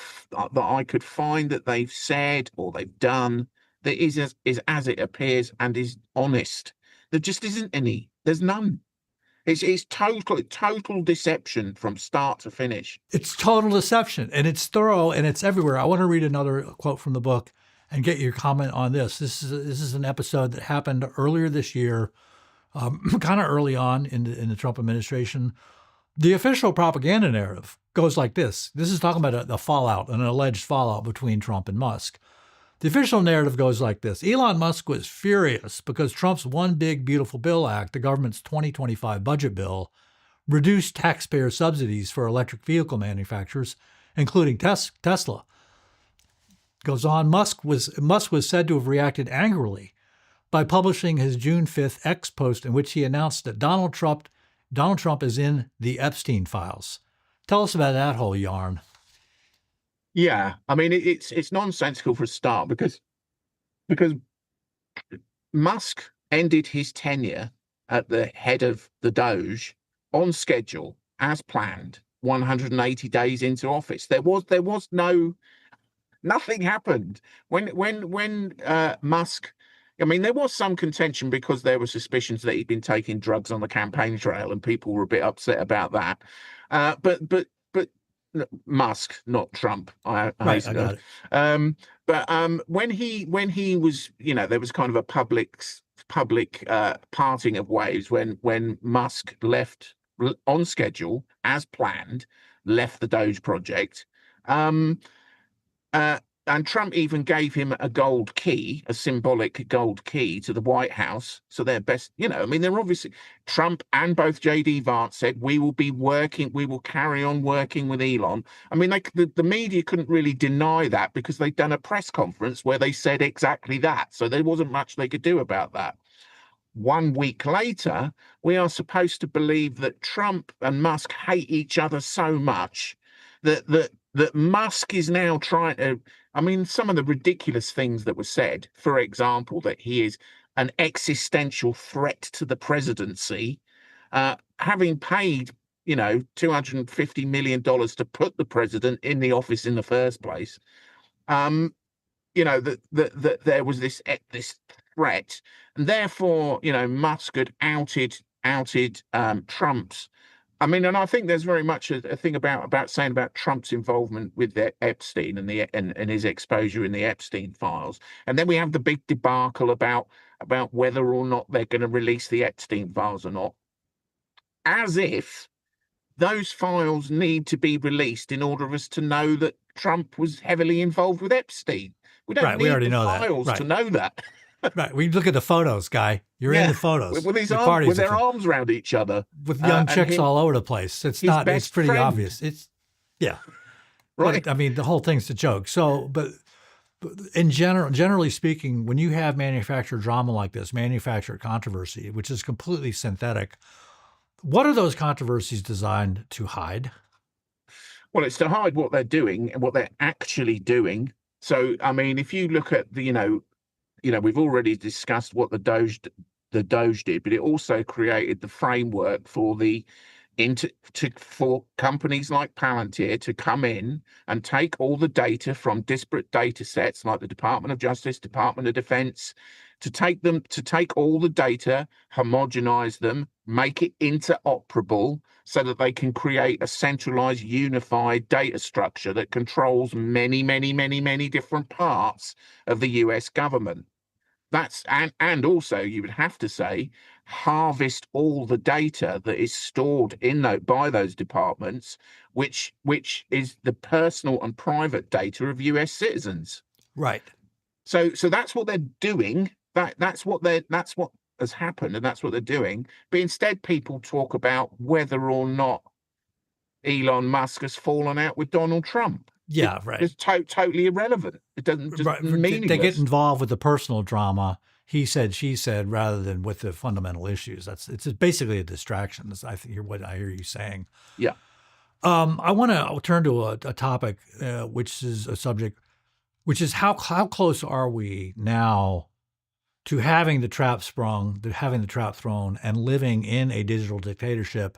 find that they've said or they've done that is as it appears and is honest. There just isn't any. There's none. It's total deception from start to finish. It's total deception, and it's thorough, and it's everywhere. I want to read another quote from the book and get your comment on this. This is an episode that happened earlier this year, kind of early on in the Trump administration. The official propaganda narrative goes like this. This is talking about the fallout, an alleged fallout between Trump and Musk. The official narrative goes like this. Elon Musk was furious because Trump's One Big Beautiful Bill Act, the government's 2025 budget bill, reduced taxpayer subsidies for electric vehicle manufacturers, including Tesla. Goes on, Musk was said to have reacted angrily by publishing his June 5th X post in which he announced that Donald Trump is in the Epstein files. Tell us about that whole yarn. Yeah, I mean, it's nonsensical for a start because Musk ended his tenure at the head of the Doge on schedule as planned, 180 days into office. There was nothing happened when Musk. I mean, there was some contention because there were suspicions that he'd been taking drugs on the campaign trail, and people were a bit upset about that. But Musk, not Trump. I got it. But when he was, you know, there was kind of a public parting of ways when Musk left on schedule as planned, left the Doge project. And Trump even gave him a gold key, a symbolic gold key to the White House. So they're best, you know, I mean, they're obviously, Trump and both J.D. Vance said, we will carry on working with Elon. I mean, the media couldn't really deny that because they'd done a press conference where they said exactly that. So there wasn't much they could do about that. 1 week later, we are supposed to believe that Trump and Musk hate each other so much that Musk is now trying to, I mean, some of the ridiculous things that were said, for example, that he is an existential threat to the presidency, having paid, you know, $250 million to put the president in the office in the first place. You know, that there was this threat, and therefore, you know, Musk had outed Trump's. I mean, and I think there's very much a thing about saying about Trump's involvement with the Epstein and his exposure in the Epstein files. And then we have the big debacle about whether or not they're going to release the Epstein files or not. As if those files need to be released in order for us to know that Trump was heavily involved with Epstein. We don't need we already the know files that. to know that. Right. We look at the photos, Guy. You're in the photos. With their arms around each other. With young chicks all over the place. It's pretty obvious. Yeah. Right. But, I mean, the whole thing's a joke. So, but generally speaking, when you have manufactured drama like this, manufactured controversy, which is completely synthetic, what are those controversies designed to hide? Well, it's to hide what they're doing and what they're actually doing. So, I mean, if you look at the, we've already discussed what the Doge did, but it also created the framework for the for companies like Palantir to come in and take all the data from disparate data sets like the Department of Justice, Department of Defense, to take all the data, homogenize them, make it interoperable so that they can create a centralized, unified data structure that controls many, many, many, many different parts of the US government. That's and also you would have to say harvest all the data that is stored by those departments, which is the personal and private data of US citizens. Right. So that's what they're doing. That's what has happened, and that's what they're doing. But instead, people talk about whether or not Elon Musk has fallen out with Donald Trump. Yeah, right. It's totally irrelevant. It doesn't just meaningless. They get involved with the personal drama, he said, she said, rather than with the fundamental issues. It's basically a distraction. That's, I think, what I hear you saying. Yeah. I want to turn to a topic, which is a subject, which is how close are we now to having the trap sprung, having the trap thrown, and living in a digital dictatorship,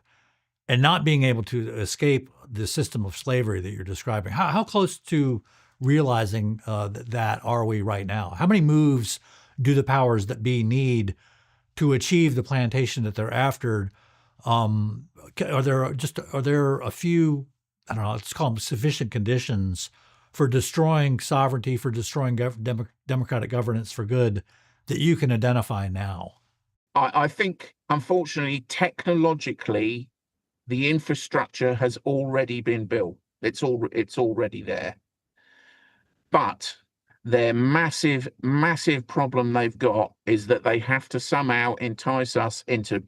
and not being able to escape the system of slavery that you're describing? How close to realizing that are we right now? How many moves do the powers that be need to achieve the plantation that they're after? Are there a few, I don't know, let's call them sufficient conditions for destroying sovereignty, for destroying democratic governance for good that you can identify now? I think, unfortunately, technologically, the infrastructure has already been built. It's already there. But their massive problem they've got is that they have to somehow entice us into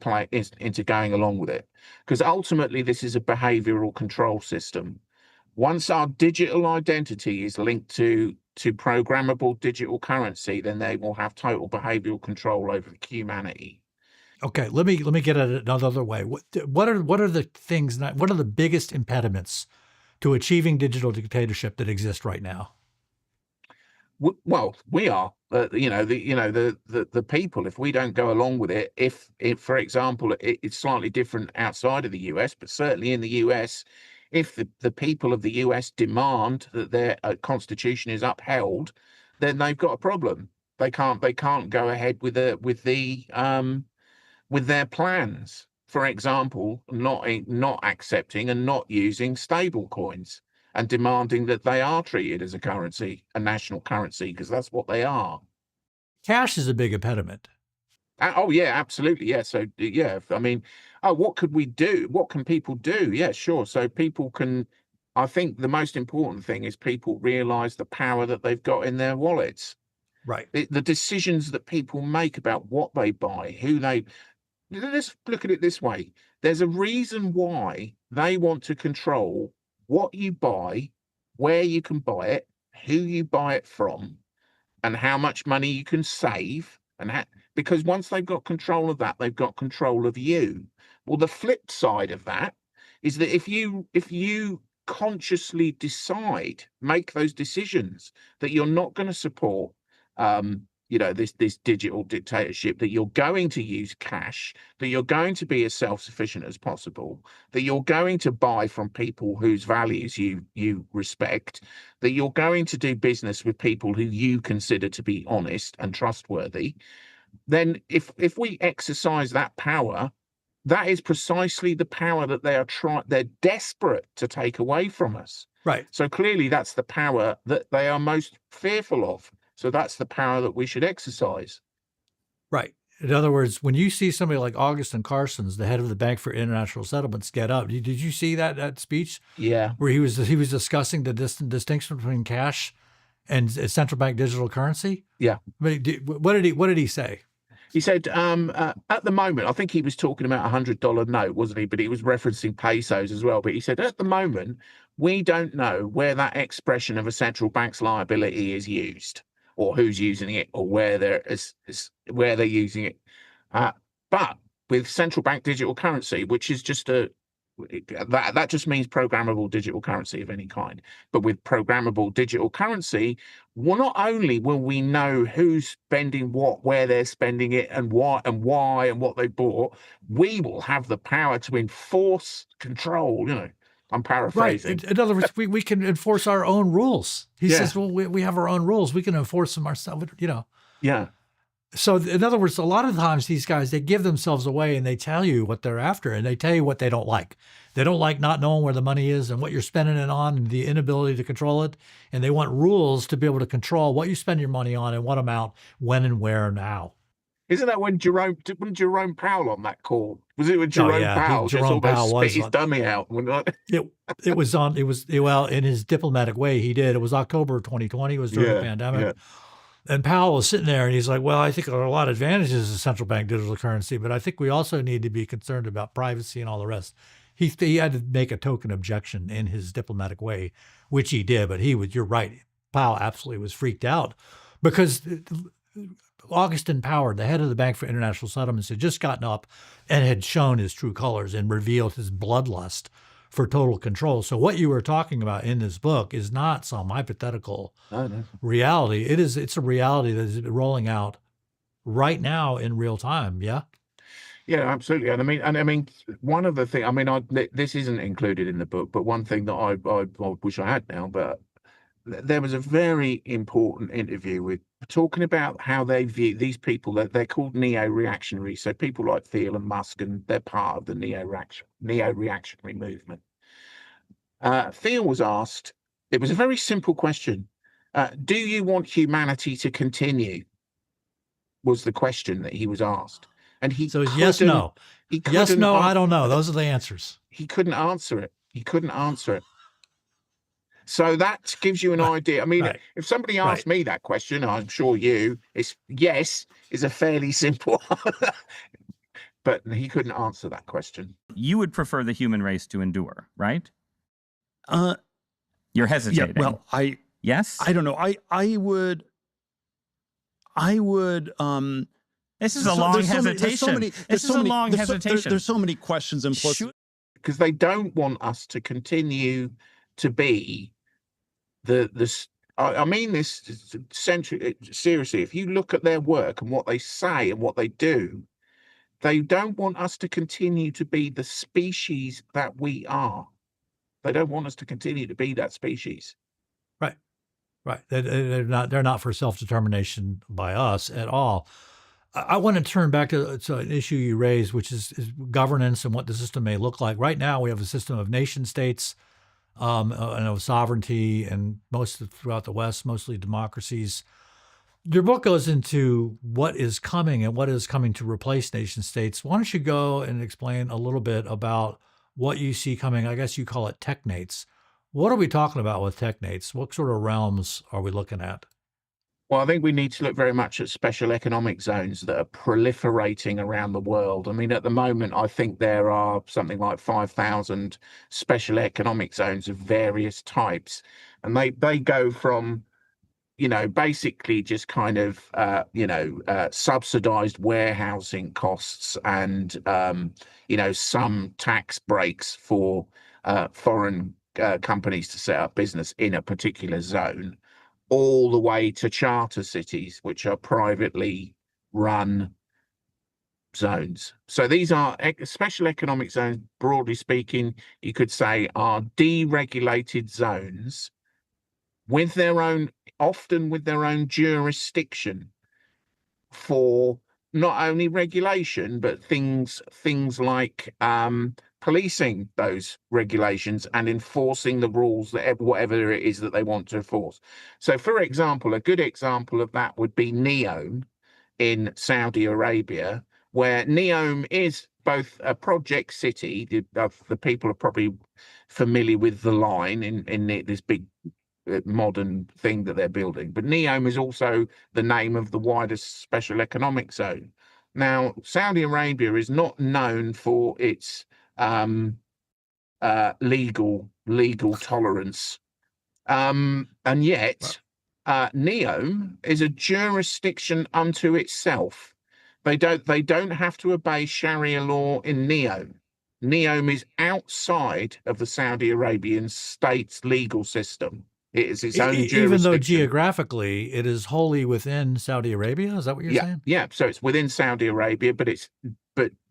going along with it. Because ultimately, this is a behavioral control system. Once our digital identity is linked to programmable digital currency, then they will have total behavioral control over humanity. Okay, let me get at it another way. What are the things? What are the biggest impediments to achieving digital dictatorship that exist right now? Well, we are, the people. If we don't go along with it, if for example, it's slightly different outside of the US, but certainly in the US, if the people of the US demand that their constitution is upheld, then they've got a problem. They can't go ahead with their plans. For example, not accepting and not using stable coins and demanding that they are treated as a currency, a national currency, because that's what they are. Cash is a big impediment. Oh, yeah, absolutely. Yeah. So, yeah, I mean, what could we do? What can people do? Yeah, sure. So people can, I think the most important thing is people realize the power that they've got in their wallets. Right. The decisions that people make about what they buy, let's look at it this way. There's a reason why they want to control what you buy, where you can buy it, who you buy it from, and how much money you can save. Because once they've got control of that, they've got control of you. Well, the flip side of that is that if you consciously make those decisions that you're not going to support this digital dictatorship, that you're going to use cash, that you're going to be as self-sufficient as possible, that you're going to buy from people whose values you respect, that you're going to do business with people who you consider to be honest and trustworthy, then if we exercise that power, that is precisely the power that they're desperate to take away from us. Right. So clearly that's the power that they are most fearful of. So that's the power that we should exercise. Right. In other words, when you see somebody like Augustin Carstens, the head of the Bank for International Settlements, get up, did you see that speech? Yeah. Where he was discussing the distinction between cash and central bank digital currency? Yeah. What did he say? He said, at the moment, I think he was talking about a $100 note, wasn't he? But he was referencing pesos as well. But he said, at the moment, we don't know where that expression of a central bank's liability is used, or who's using it, or where they're using it. But with central bank digital currency, which is just that just means programmable digital currency of any kind. But with programmable digital currency, well, not only will we know who's spending what, where they're spending it, and why, and what they bought, we will have the power to enforce control. I'm paraphrasing. Right. In other words, we can enforce our own rules. He says, well, we have our own rules. We can enforce them ourselves, Yeah. So in other words, a lot of times these guys, they give themselves away and they tell you what they're after, and they tell you what they don't like. They don't like not knowing where the money is and what you're spending it on and the inability to control it. And they want rules to be able to control what you spend your money on and what amount, when and where and how. Isn't that when Jerome Powell on that call? Was it when Jerome Powell just almost spit his dummy out? It was in his diplomatic way, he did. It was October 2020. It was during the pandemic. Yeah. And Powell was sitting there and he's like, well, I think there are a lot of advantages of central bank digital currency, but I think we also need to be concerned about privacy and all the rest. He had to make a token objection in his diplomatic way, which he did, but you're right. Powell absolutely was freaked out because Augustin Powell, the head of the Bank for International Settlements, had just gotten up and had shown his true colors and revealed his bloodlust for total control. So what you were talking about in this book is not some hypothetical reality. It's a reality that is rolling out right now in real time. Yeah. Yeah, absolutely. And I mean, one of the things, this isn't included in the book, but one thing that I wish I had now, but there was a very important interview with talking about how they view these people. That they're called neo-reactionaries. So people like Thiel and Musk, and they're part of the neo-reactionary movement. Thiel was asked, it was a very simple question. Do you want humanity to continue? Was the question that he was asked. And he so yes, no. Yes, no, I don't know. Those are the answers. He couldn't answer it. So that gives you an idea. I mean, if somebody asked me that question, I'm sure it's yes is a fairly simple, but he couldn't answer that question. You would prefer the human race to endure, right? You're hesitating. Yeah, well, yes? I don't know. I would, this is a long hesitation. This is a long hesitation. There's so many questions implicit. Because they don't want us to continue to be I mean this seriously. If you look at their work and what they say and what they do, they don't want us to continue to be the species that we are. They don't want us to continue to be that species. Right. They're not for self-determination by us at all. I want to turn back to an issue you raised, which is governance and what the system may look like. Right now, we have a system of nation states and of sovereignty, and throughout the West, mostly democracies. Your book goes into what is coming and what is coming to replace nation states. Why don't you go and explain a little bit about what you see coming? I guess you call it technates. What are we talking about with technates? What sort of realms are we looking at? Well, I think we need to look very much at special economic zones that are proliferating around the world. I mean, at the moment, I think there are something like 5,000 special economic zones of various types. And they go from, basically just kind of, subsidized warehousing costs and, some tax breaks for foreign companies to set up business in a particular zone, all the way to charter cities, which are privately run zones. So these are special economic zones, broadly speaking, you could say, are deregulated zones often with their own jurisdiction for not only regulation, but things like policing those regulations and enforcing the rules that whatever it is that they want to enforce. So, for example, a good example of that would be NEOM in Saudi Arabia, where NEOM is both a project city. The people are probably familiar with the line in this big modern thing that they're building. But NEOM is also the name of the widest special economic zone. Now, Saudi Arabia is not known for its legal tolerance, and yet NEOM is a jurisdiction unto itself. They don't have to obey Sharia law in NEOM. NEOM is outside of the Saudi Arabian state's legal system. It is its own jurisdiction. Even though geographically it is wholly within Saudi Arabia? Is that what you're saying? Yeah, so it's within Saudi Arabia, but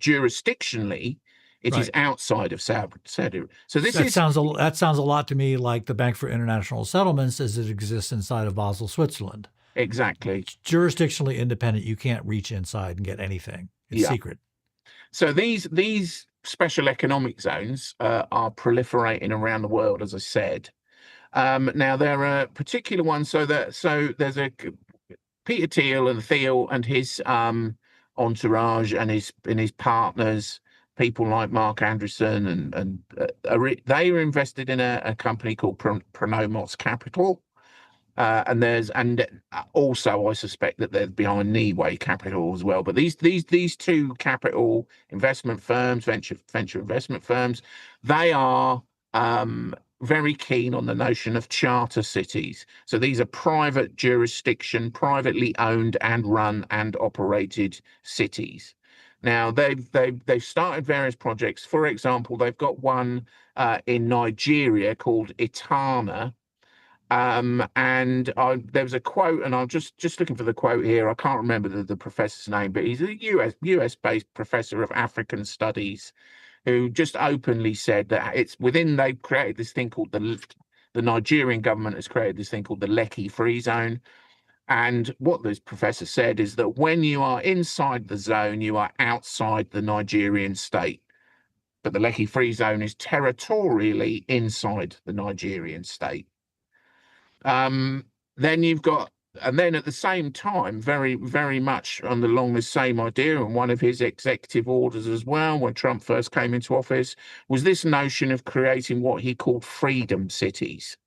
jurisdictionally, it is outside of Saudi Arabia. So that sounds a lot to me like the Bank for International Settlements as it exists inside of Basel, Switzerland. Exactly. It's jurisdictionally independent. You can't reach inside and get anything. It's secret. So these special economic zones are proliferating around the world, as I said. Now there are particular ones. So there's a Peter Thiel and his entourage and his partners, people like Mark Andreessen, and they were invested in a company called Pronomos Capital. And also I suspect that they're behind Niway Capital as well. But these two capital investment firms, venture investment firms, they are very keen on the notion of charter cities. So these are private jurisdiction, privately owned and run and operated cities. Now they've started various projects. For example, they've got one in Nigeria called Itana. There was a quote, and I'm just looking for the quote here. I can't remember the professor's name, but he's a US based professor of African studies, who just openly said that they've created this thing called the Nigerian government has created this thing called the Lekki Free Zone. And what this professor said is that when you are inside the zone, you are outside the Nigerian state. But the Lekki Free Zone is territorially inside the Nigerian state. Then at the same time, very, very much along the same idea, and one of his executive orders as well, when Trump first came into office, was this notion of creating what he called freedom cities.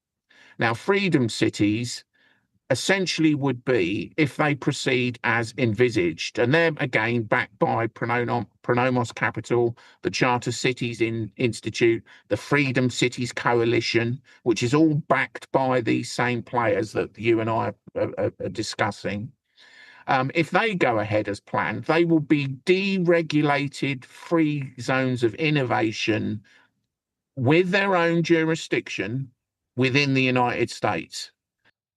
Now, freedom cities essentially would be, if they proceed as envisaged, and they're again backed by Pronomos Capital, the Charter Cities Institute, the Freedom Cities Coalition, which is all backed by these same players that you and I are discussing. If they go ahead as planned, they will be deregulated free zones of innovation with their own jurisdiction within the United States.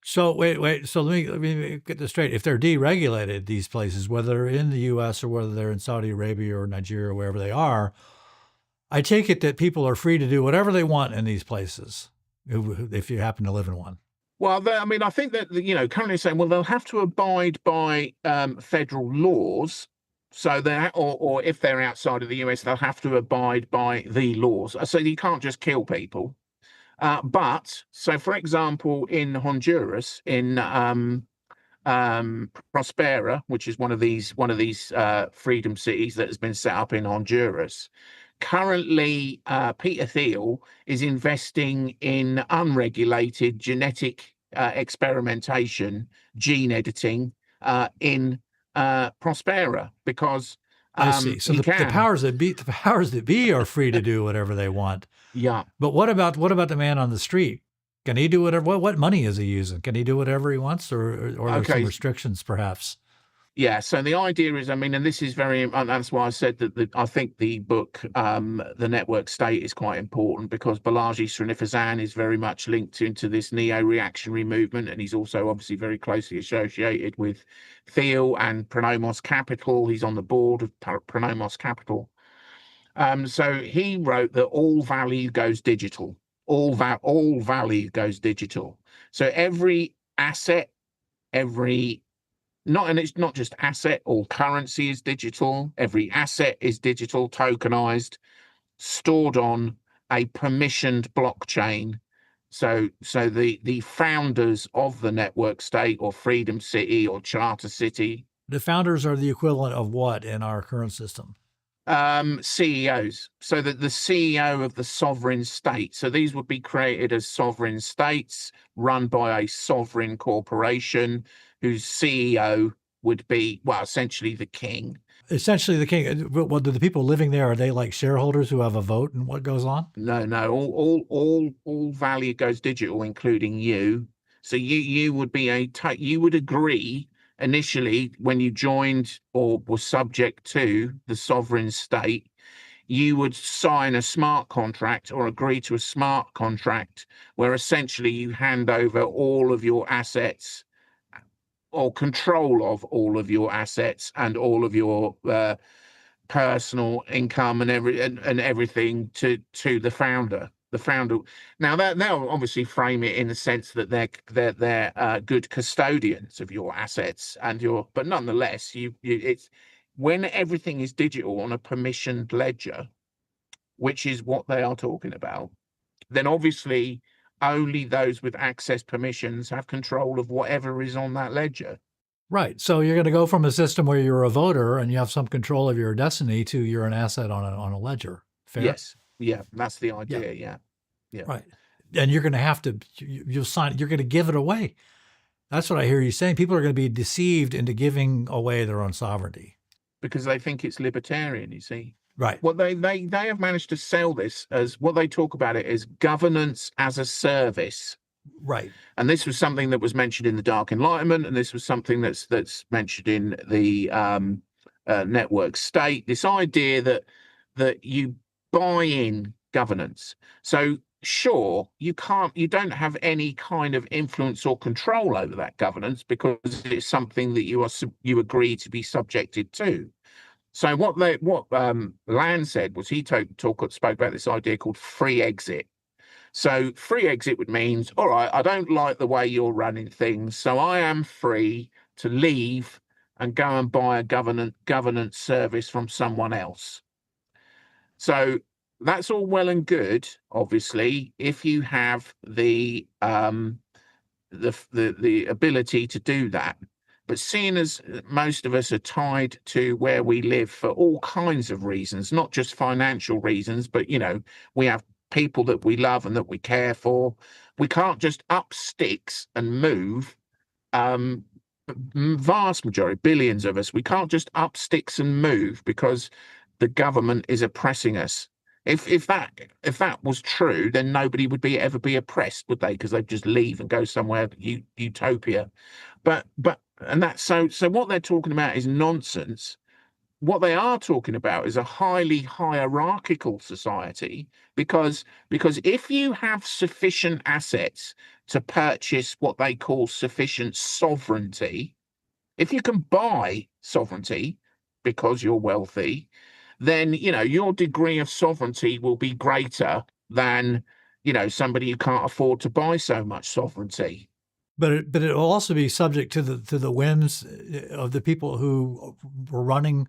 So wait. So let me get this straight. If they're deregulated, these places, whether they're in the U.S. or whether they're in Saudi Arabia or Nigeria or wherever they are, I take it that people are free to do whatever they want in these places, if you happen to live in one. Well, I think that currently saying, well, they'll have to abide by federal laws. So or if they're outside of the US, they'll have to abide by the laws. So you can't just kill people. But for example, in Honduras, in Prospera, which is one of these freedom cities that has been set up in Honduras, currently Peter Thiel is investing in unregulated genetic experimentation, gene editing in Prospera, because I see. So the powers that be are free to do whatever they want. Yeah. But what about the man on the street? Can he do whatever? What money is he using? Can he do whatever he wants, or are there some restrictions, perhaps? Yeah. So the idea is, and this is that's why I said that I think the book, The Network State, is quite important, because Balaji Srinivasan is very much linked into this neo-reactionary movement, and he's also obviously very closely associated with Thiel and Pronomos Capital. He's on the board of Pronomos Capital. So he wrote that all value goes digital. All value goes digital. So every asset, and it's not just asset, all currency is digital. Every asset is digital, tokenized, stored on a permissioned blockchain. So the founders of the network state or freedom city or charter city. The founders are the equivalent of what in our current system? CEOs. So that the CEO of the sovereign state. So these would be created as sovereign states run by a sovereign corporation whose CEO would be, well, essentially the king. Essentially the king. Well, do the people living there, are they like shareholders who have a vote in what goes on? No. All value goes digital, including you. So you would be you would agree initially when you joined or were subject to the sovereign state, you would sign a smart contract or agree to a smart contract where essentially you hand over all of your assets or control of all of your assets and all of your personal income and everything to the founder. The founder. Now that they'll obviously frame it in the sense that they're good custodians of your assets and but nonetheless, it's when everything is digital on a permissioned ledger, which is what they are talking about, then obviously only those with access permissions have control of whatever is on that ledger. Right. So you're going to go from a system where you're a voter and you have some control of your destiny to you're an asset on a ledger. Fair? Yes. Yeah. That's the idea. Yeah. Yeah. Right. And you're going to have to, you'll sign, you're going to give it away. That's what I hear you saying. People are going to be deceived into giving away their own sovereignty. Because they think it's libertarian, you see. Right. What they have managed to sell this as, what they talk about it as governance as a service. Right. And this was something that was mentioned in the Dark Enlightenment, and this was something that's mentioned in the network state. This idea that you buy in governance. So sure, you don't have any kind of influence or control over that governance because it's something that you agree to be subjected to. So what Land said was he spoke about this idea called free exit. So free exit would mean, all right, I don't like the way you're running things, so I am free to leave and go and buy a governance service from someone else. So that's all well and good, obviously, if you have the ability to do that. But seeing as most of us are tied to where we live for all kinds of reasons, not just financial reasons, but, we have people that we love and that we care for. We can't just up sticks and move. Vast majority, billions of us, we can't just up sticks and move because the government is oppressing us. If that was true, then nobody would ever be oppressed, would they? Because they'd just leave and go somewhere utopia. But so what they're talking about is nonsense. What they are talking about is a highly hierarchical society, because if you have sufficient assets to purchase what they call sufficient sovereignty, if you can buy sovereignty because you're wealthy, then your degree of sovereignty will be greater than somebody who can't afford to buy so much sovereignty. But it will also be subject to the whims of the people who were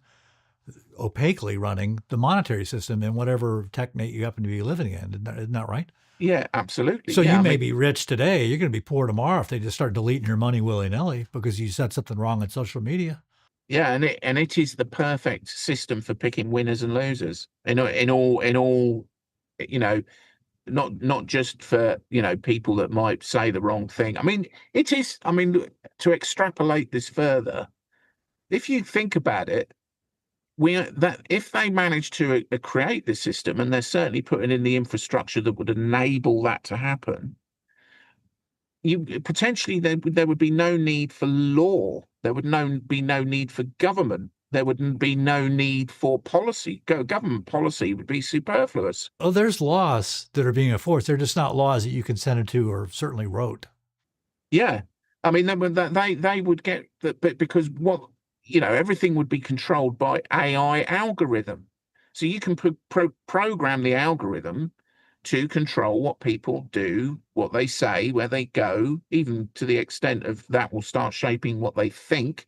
opaquely running the monetary system in whatever technate you happen to be living in. Isn't that right? Yeah, absolutely. So you may be rich today. You're going to be poor tomorrow if they just start deleting your money willy-nilly because you said something wrong on social media. Yeah, and it is the perfect system for picking winners and losers in all not just for people that might say the wrong thing. I mean, it is. I mean, to extrapolate this further, if you think about it, if they manage to create this system, and they're certainly putting in the infrastructure that would enable that to happen, potentially there would be no need for law. There would be no need for government. There would be no need for policy. Government policy would be superfluous. Oh, there's laws that are being enforced. They're just not laws that you consented to or certainly wrote. Yeah, I mean, they would get that, but because everything would be controlled by AI algorithm. So you can program the algorithm to control what people do, what they say, where they go, even to the extent of that will start shaping what they think.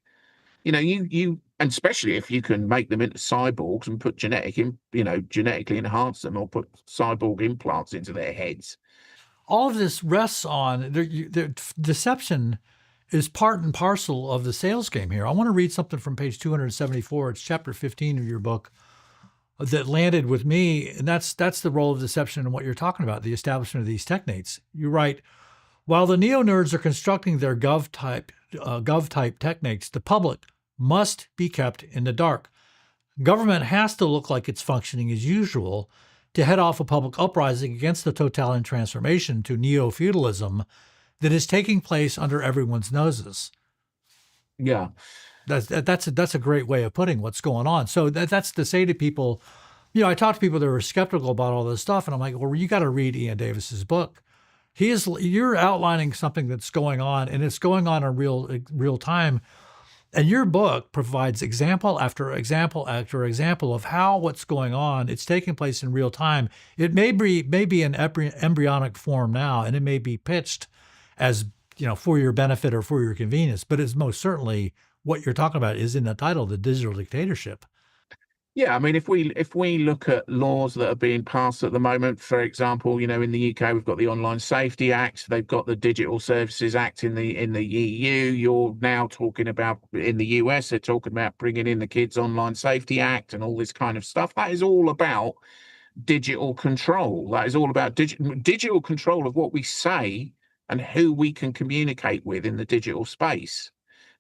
And especially if you can make them into cyborgs and put genetically enhance them or put cyborg implants into their heads. All of this rests on the deception is part and parcel of the sales game here. I want to read something from page 274. It's chapter 15 of your book that landed with me, and that's the role of deception and what you're talking about, the establishment of these technates. You write, while the neo-nerds are constructing their gov-type technates, the public must be kept in the dark. Government has to look like it's functioning as usual to head off a public uprising against the totalitarian transformation to neo-feudalism that is taking place under everyone's noses. Yeah. That's a great way of putting what's going on. So that's to say to people, I talk to people that are skeptical about all this stuff, and I'm like, well, you got to read Iain Davis's book. You're outlining something that's going on, and it's going on in real time. And your book provides example after example after example of how what's going on, it's taking place in real time. It may be in embryonic form now, and it may be pitched as, for your benefit or for your convenience, but it's most certainly what you're talking about is in the title, The Digital Dictatorship. Yeah, I mean, if we look at laws that are being passed at the moment, for example, in the UK we've got the Online Safety Act, they've got the Digital Services Act in the EU. You're now talking about in the US, they're talking about bringing in the Kids Online Safety Act and all this kind of stuff. That is all about digital control. That is all about digital control of what we say and who we can communicate with in the digital space.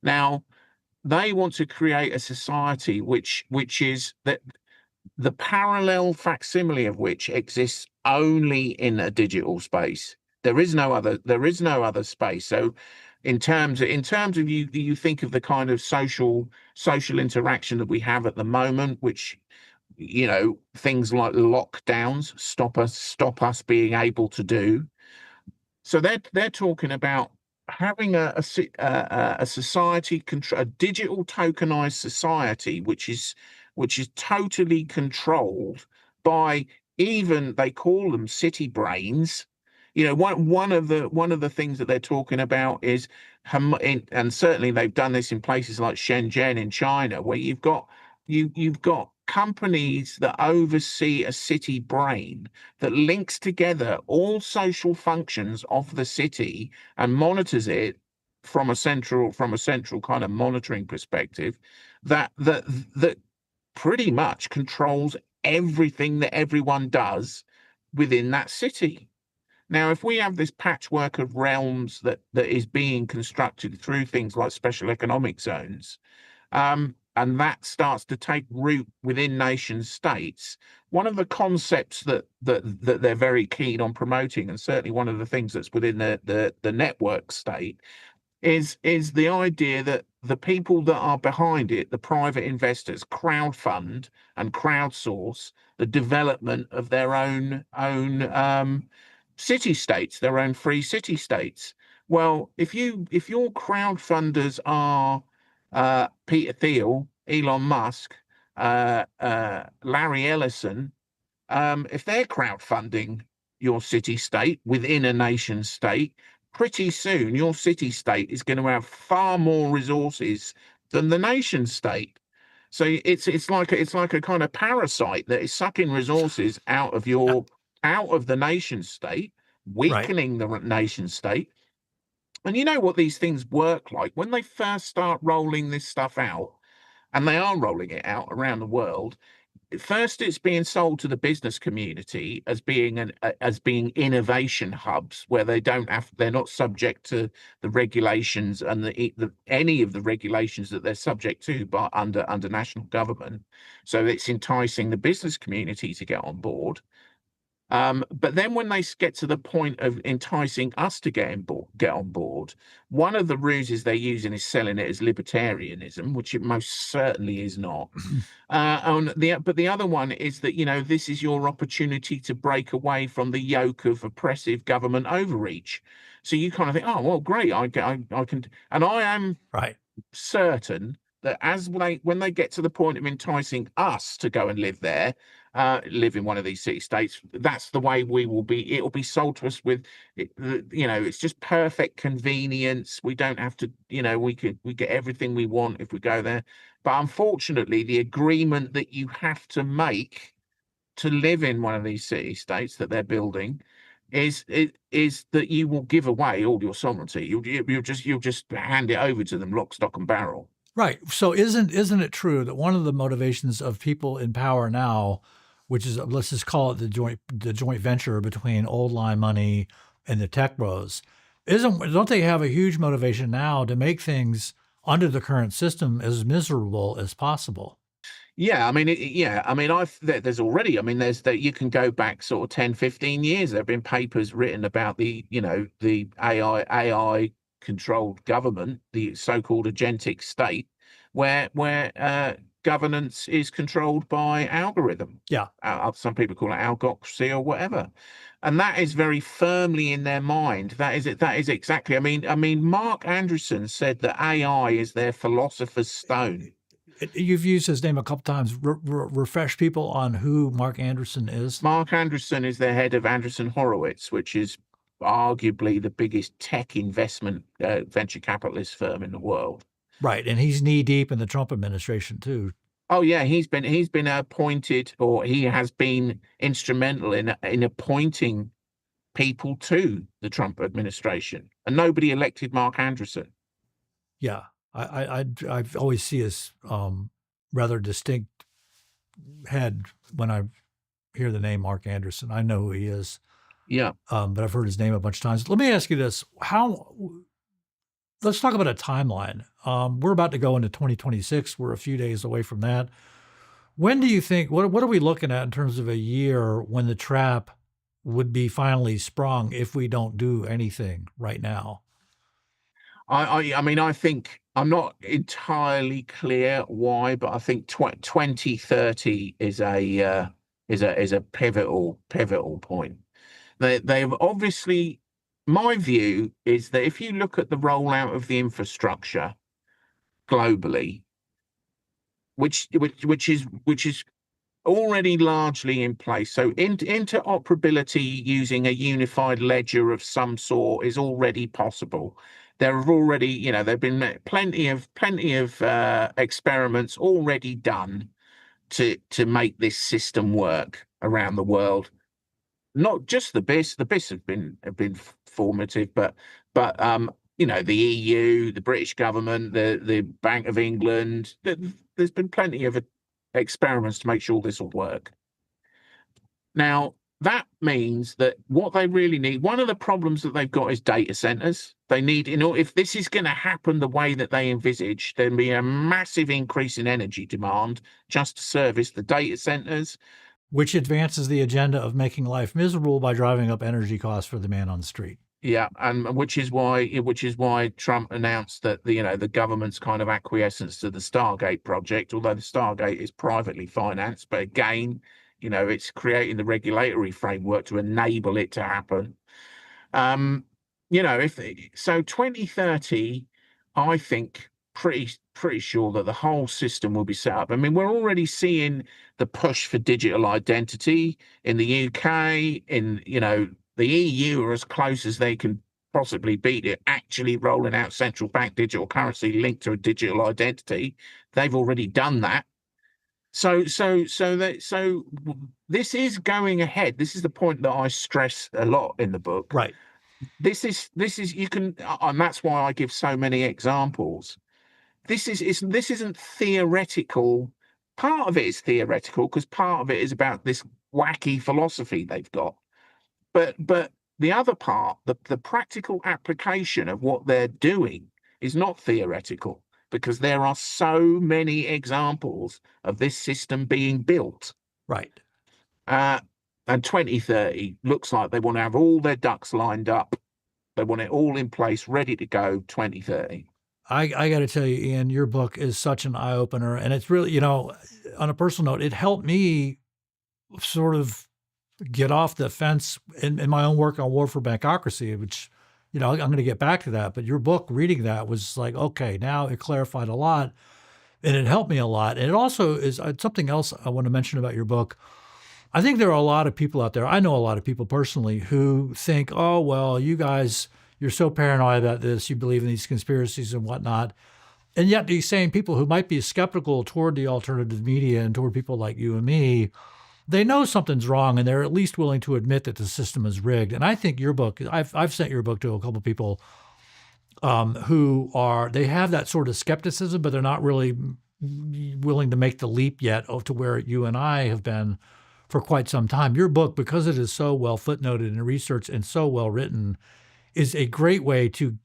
Now, they want to create a society which is that the parallel facsimile of which exists only in a digital space. There is no other space. So in terms of you think of the kind of social interaction that we have at the moment, which things like lockdowns stop us being able to do. So they're talking about having a society, a digital tokenized society, which is totally controlled by, even they call them city brains. One of the things that they're talking about is, and certainly they've done this in places like Shenzhen in China, where you've got companies that oversee a city brain that links together all social functions of the city and monitors it from a central kind of monitoring perspective, that pretty much controls everything that everyone does within that city. Now, if we have this patchwork of realms that is being constructed through things like special economic zones, and that starts to take root within nation states, one of the concepts that they're very keen on promoting, and certainly one of the things that's within the network state, is the idea that the people that are behind it, the private investors, crowdfund and crowdsource the development of their own city states, their own free city states. Well, if your crowdfunders are Peter Thiel, Elon Musk, Larry Ellison, if they're crowdfunding your city state within a nation state, pretty soon your city state is going to have far more resources than the nation state. So it's like a kind of parasite that is sucking resources out of the nation state, weakening the nation state. And you know what these things work like when they first start rolling this stuff out, and they are rolling it out around the world. First, it's being sold to the business community as being innovation hubs where they're not subject to the regulations and any of the regulations that they're subject to under national government. So it's enticing the business community to get on board. But then when they get to the point of enticing us to get on board, one of the ruses they're using is selling it as libertarianism, which it most certainly is not. But the other one is that, this is your opportunity to break away from the yoke of oppressive government overreach. So you kind of think, oh, well, great, I can, and I am certain that when they get to the point of enticing us to go and live there, live in one of these city states, that's the way we will be. It'll be sold to us with, it's just perfect convenience. We don't have to, we get everything we want if we go there. But unfortunately, the agreement that you have to make to live in one of these city states that they're building is that you will give away all your sovereignty. You'll just hand it over to them, lock, stock, and barrel. Right. So isn't it true that one of the motivations of people in power now, which is, let's just call it the joint venture between old line money and the tech bros, don't they have a huge motivation now to make things under the current system as miserable as possible? Yeah, there's already, there's that you can go back sort of 10, 15 years. There have been papers written about the AI controlled government, the so-called agentic state, where governance is controlled by algorithm. Yeah. Some people call it algocracy or whatever. And that is very firmly in their mind. That is exactly. I mean, Mark Andreessen said that AI is their philosopher's stone. You've used his name a couple times. Refresh people on who Mark Andreessen is. Mark Andreessen is the head of Andreessen Horowitz, which is arguably the biggest tech investment venture capitalist firm in the world. Right, and he's knee deep in the Trump administration too. Oh yeah, he's been appointed, or he has been instrumental in appointing people to the Trump administration, and nobody elected Mark Andreessen. Yeah, I always see his rather distinct head when I hear the name Mark Andreessen. I know who he is. Yeah, but I've heard his name a bunch of times. Let me ask you this: let's talk about a timeline. We're about to go into 2026. We're a few days away from that. When do you think, what are we looking at in terms of a year when the trap would be finally sprung if we don't do anything right now? I mean, I think I'm not entirely clear why, but I think 2030 is a pivotal point. They've obviously, my view is that if you look at the rollout of the infrastructure globally, which is already largely in place. So interoperability using a unified ledger of some sort is already possible. There have already, there've been plenty of experiments already done to make this system work around the world. Not just the BIS. The BIS have been formative, but the EU, the British government, the Bank of England. There's been plenty of experiments to make sure this will work. Now, that means that what they really need, one of the problems that they've got is data centers. They need, if this is going to happen the way that they envisage, there'll be a massive increase in energy demand just to service the data centers. Which advances the agenda of making life miserable by driving up energy costs for the man on the street. Yeah, and which is why Trump announced that the government's kind of acquiescence to the Stargate project, although the Stargate is privately financed, but again, it's creating the regulatory framework to enable it to happen. If 2030, I think pretty sure that the whole system will be set up. I mean, we're already seeing the push for digital identity in the UK, the EU are as close as they can possibly be to actually rolling out central bank digital currency linked to a digital identity. They've already done that. So this is going ahead. This is the point that I stress a lot in the book. Right. This is you can, and that's why I give so many examples. This isn't theoretical. Part of it is theoretical because part of it is about this wacky philosophy they've got. But the other part, the practical application of what they're doing is not theoretical, because there are so many examples of this system being built. Right. And 2030 looks like they want to have all their ducks lined up. They want it all in place, ready to go 2030. I got to tell you, Ian, your book is such an eye-opener. And it's really, on a personal note, it helped me sort of get off the fence in my own work on War for Bankocracy, which, I'm going to get back to that. But your book, reading that, was like, okay, now it clarified a lot and it helped me a lot. And it also is something else I want to mention about your book. I think there are a lot of people out there, I know a lot of people personally, who think, oh, well, you guys, you're so paranoid about this, you believe in these conspiracies and whatnot. And yet these same people who might be skeptical toward the alternative media and toward people like you and me, they know something's wrong and they're at least willing to admit that the system is rigged. And I think your book, I've sent your book to a couple of people they have that sort of skepticism, but they're not really willing to make the leap yet to where you and I have been for quite some time. Your book, because it is so well footnoted and researched and so well written, is a great way to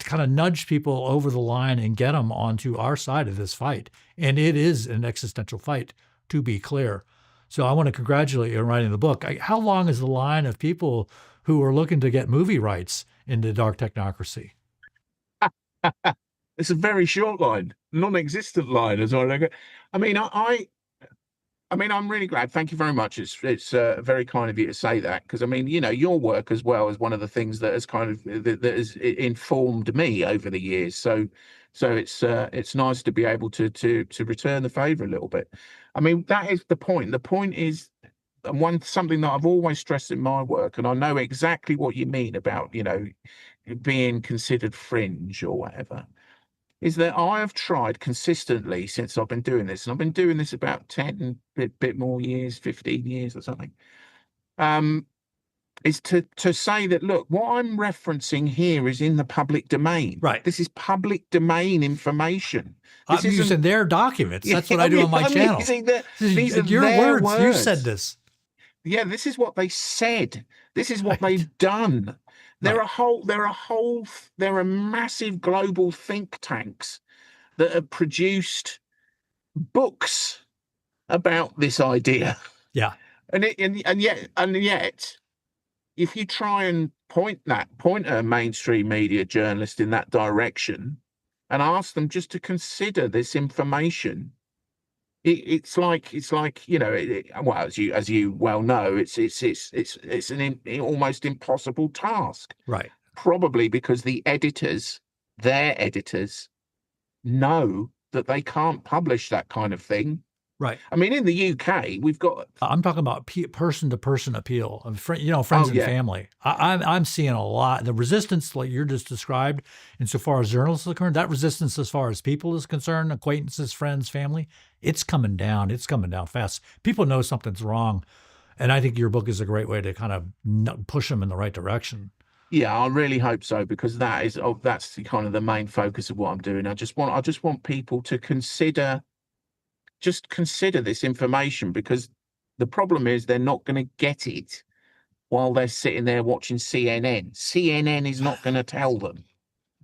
kind of nudge people over the line and get them onto our side of this fight. And it is an existential fight, to be clear. So I want to congratulate you on writing the book. How long is the line of people who are looking to get movie rights into dark technocracy? It's a very short line, non-existent line as well. I mean, I mean, I'm really glad. Thank you very much. It's very kind of you to say that, because I mean, you know, your work as well is one of the things that has kind of that has informed me over the years. So it's nice to be able to return the favor a little bit. I mean, that is the point. The point is something that I've always stressed in my work, and I know exactly what you mean about, you know, being considered fringe or whatever, is that I have tried consistently since I've been doing this, and I've been doing this about 10 bit more years, 15 years or something, is to say that, look, what I'm referencing here is in the public domain. Right. This is public domain information. I'm using their documents. That's what I do on my channel. These are your their words. You said this. Yeah, this is what they said. This is what they've done. There are massive global think tanks that have produced books about this idea. Yeah. And yet, if you try and point a mainstream media journalist in that direction and ask them just to consider this information, it's like, you know, well, as you well know, it's an almost impossible task. Right. Probably because their editors know that they can't publish that kind of thing. Right. I mean, in the UK, we've got. I'm talking about person-to-person appeal of friends and family. I'm seeing a lot. The resistance, like you're just described, insofar as journalists are concerned, that resistance as far as people is concerned, acquaintances, friends, family, it's coming down. It's coming down fast. People know something's wrong, and I think your book is a great way to kind of push them in the right direction. Yeah, I really hope so, because that's kind of the main focus of what I'm doing. I just want people to consider this information, because the problem is they're not going to get it while they're sitting there watching CNN. CNN is not going to tell them.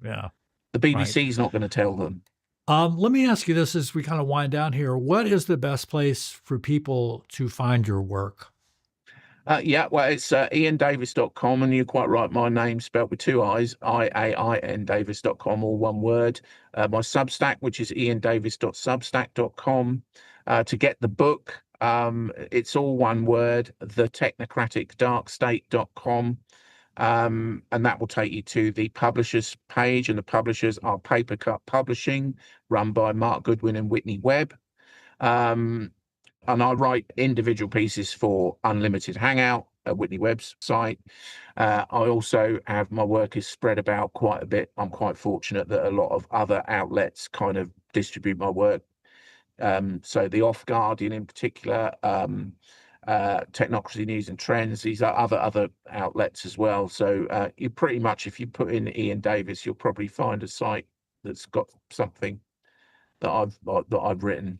Yeah. The BBC is not going to tell them. Let me ask you this as we kind of wind down here. What is the best place for people to find your work? Yeah, well, it's iaindavis.com, and you're quite right. My name's spelled with two I's, IAINdavis.com, all one word. My Substack, which is iaindavis.substack.com. To get the book, it's all one word, the Technocratic Dark State.com. And that will take you to the publishers page, and the publishers are Papercut Publishing, run by Mark Goodwin and Whitney Webb. And I write individual pieces for Unlimited Hangout, Whitney Webb's site. I also have, my work is spread about quite a bit. I'm quite fortunate that a lot of other outlets kind of distribute my work. So the Off Guardian in particular, Technocracy News and Trends, these are other outlets as well. So you pretty much, if you put in Iain Davis, you'll probably find a site that's got something that I've written.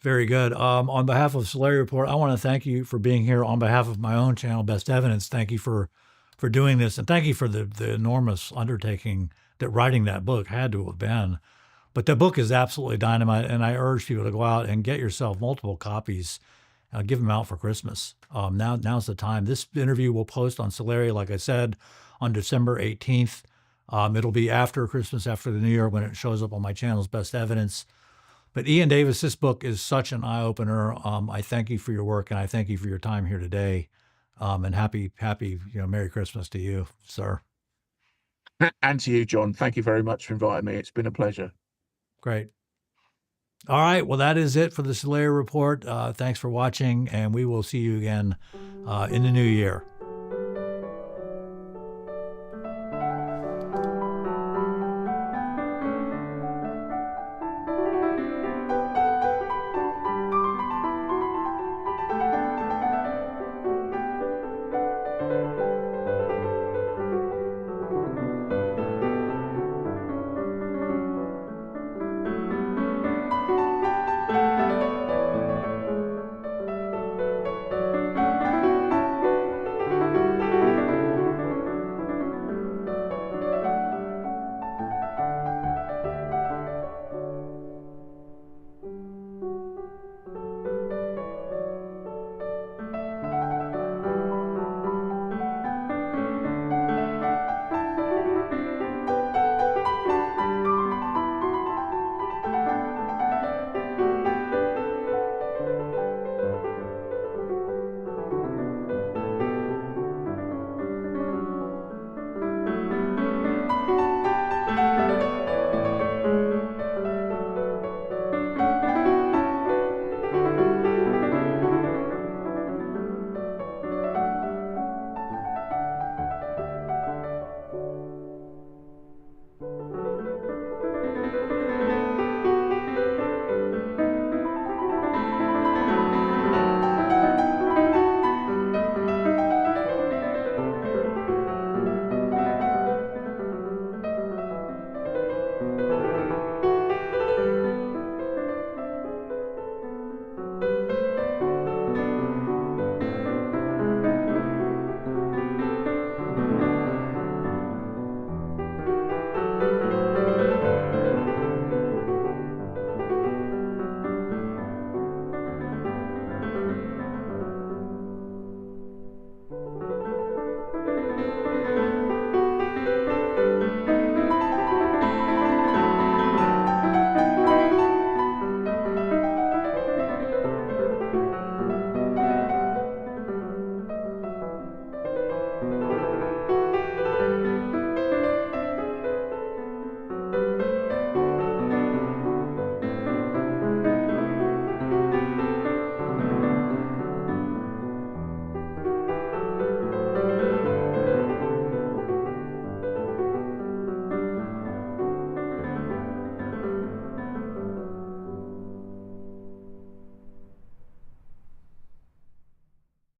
Very good. On behalf of Solari Report, I want to thank you for being here. On behalf of my own channel, Best Evidence, thank you for doing this, and thank you for the enormous undertaking that writing that book had to have been. But the book is absolutely dynamite, and I urge people to go out and get yourself multiple copies. Give them out for Christmas. Now's the time. This interview will post on Solari, like I said, on December 18th. It'll be after Christmas, after the New Year, when it shows up on my channel's Best Evidence. But Iain Davis, this book is such an eye-opener. I thank you for your work, and I thank you for your time here today. And happy, Merry Christmas to you, sir. And to you, John. Thank you very much for inviting me. It's been a pleasure. Great. All right. Well, that is it for the Solari Report. Thanks for watching, and we will see you again in the new year.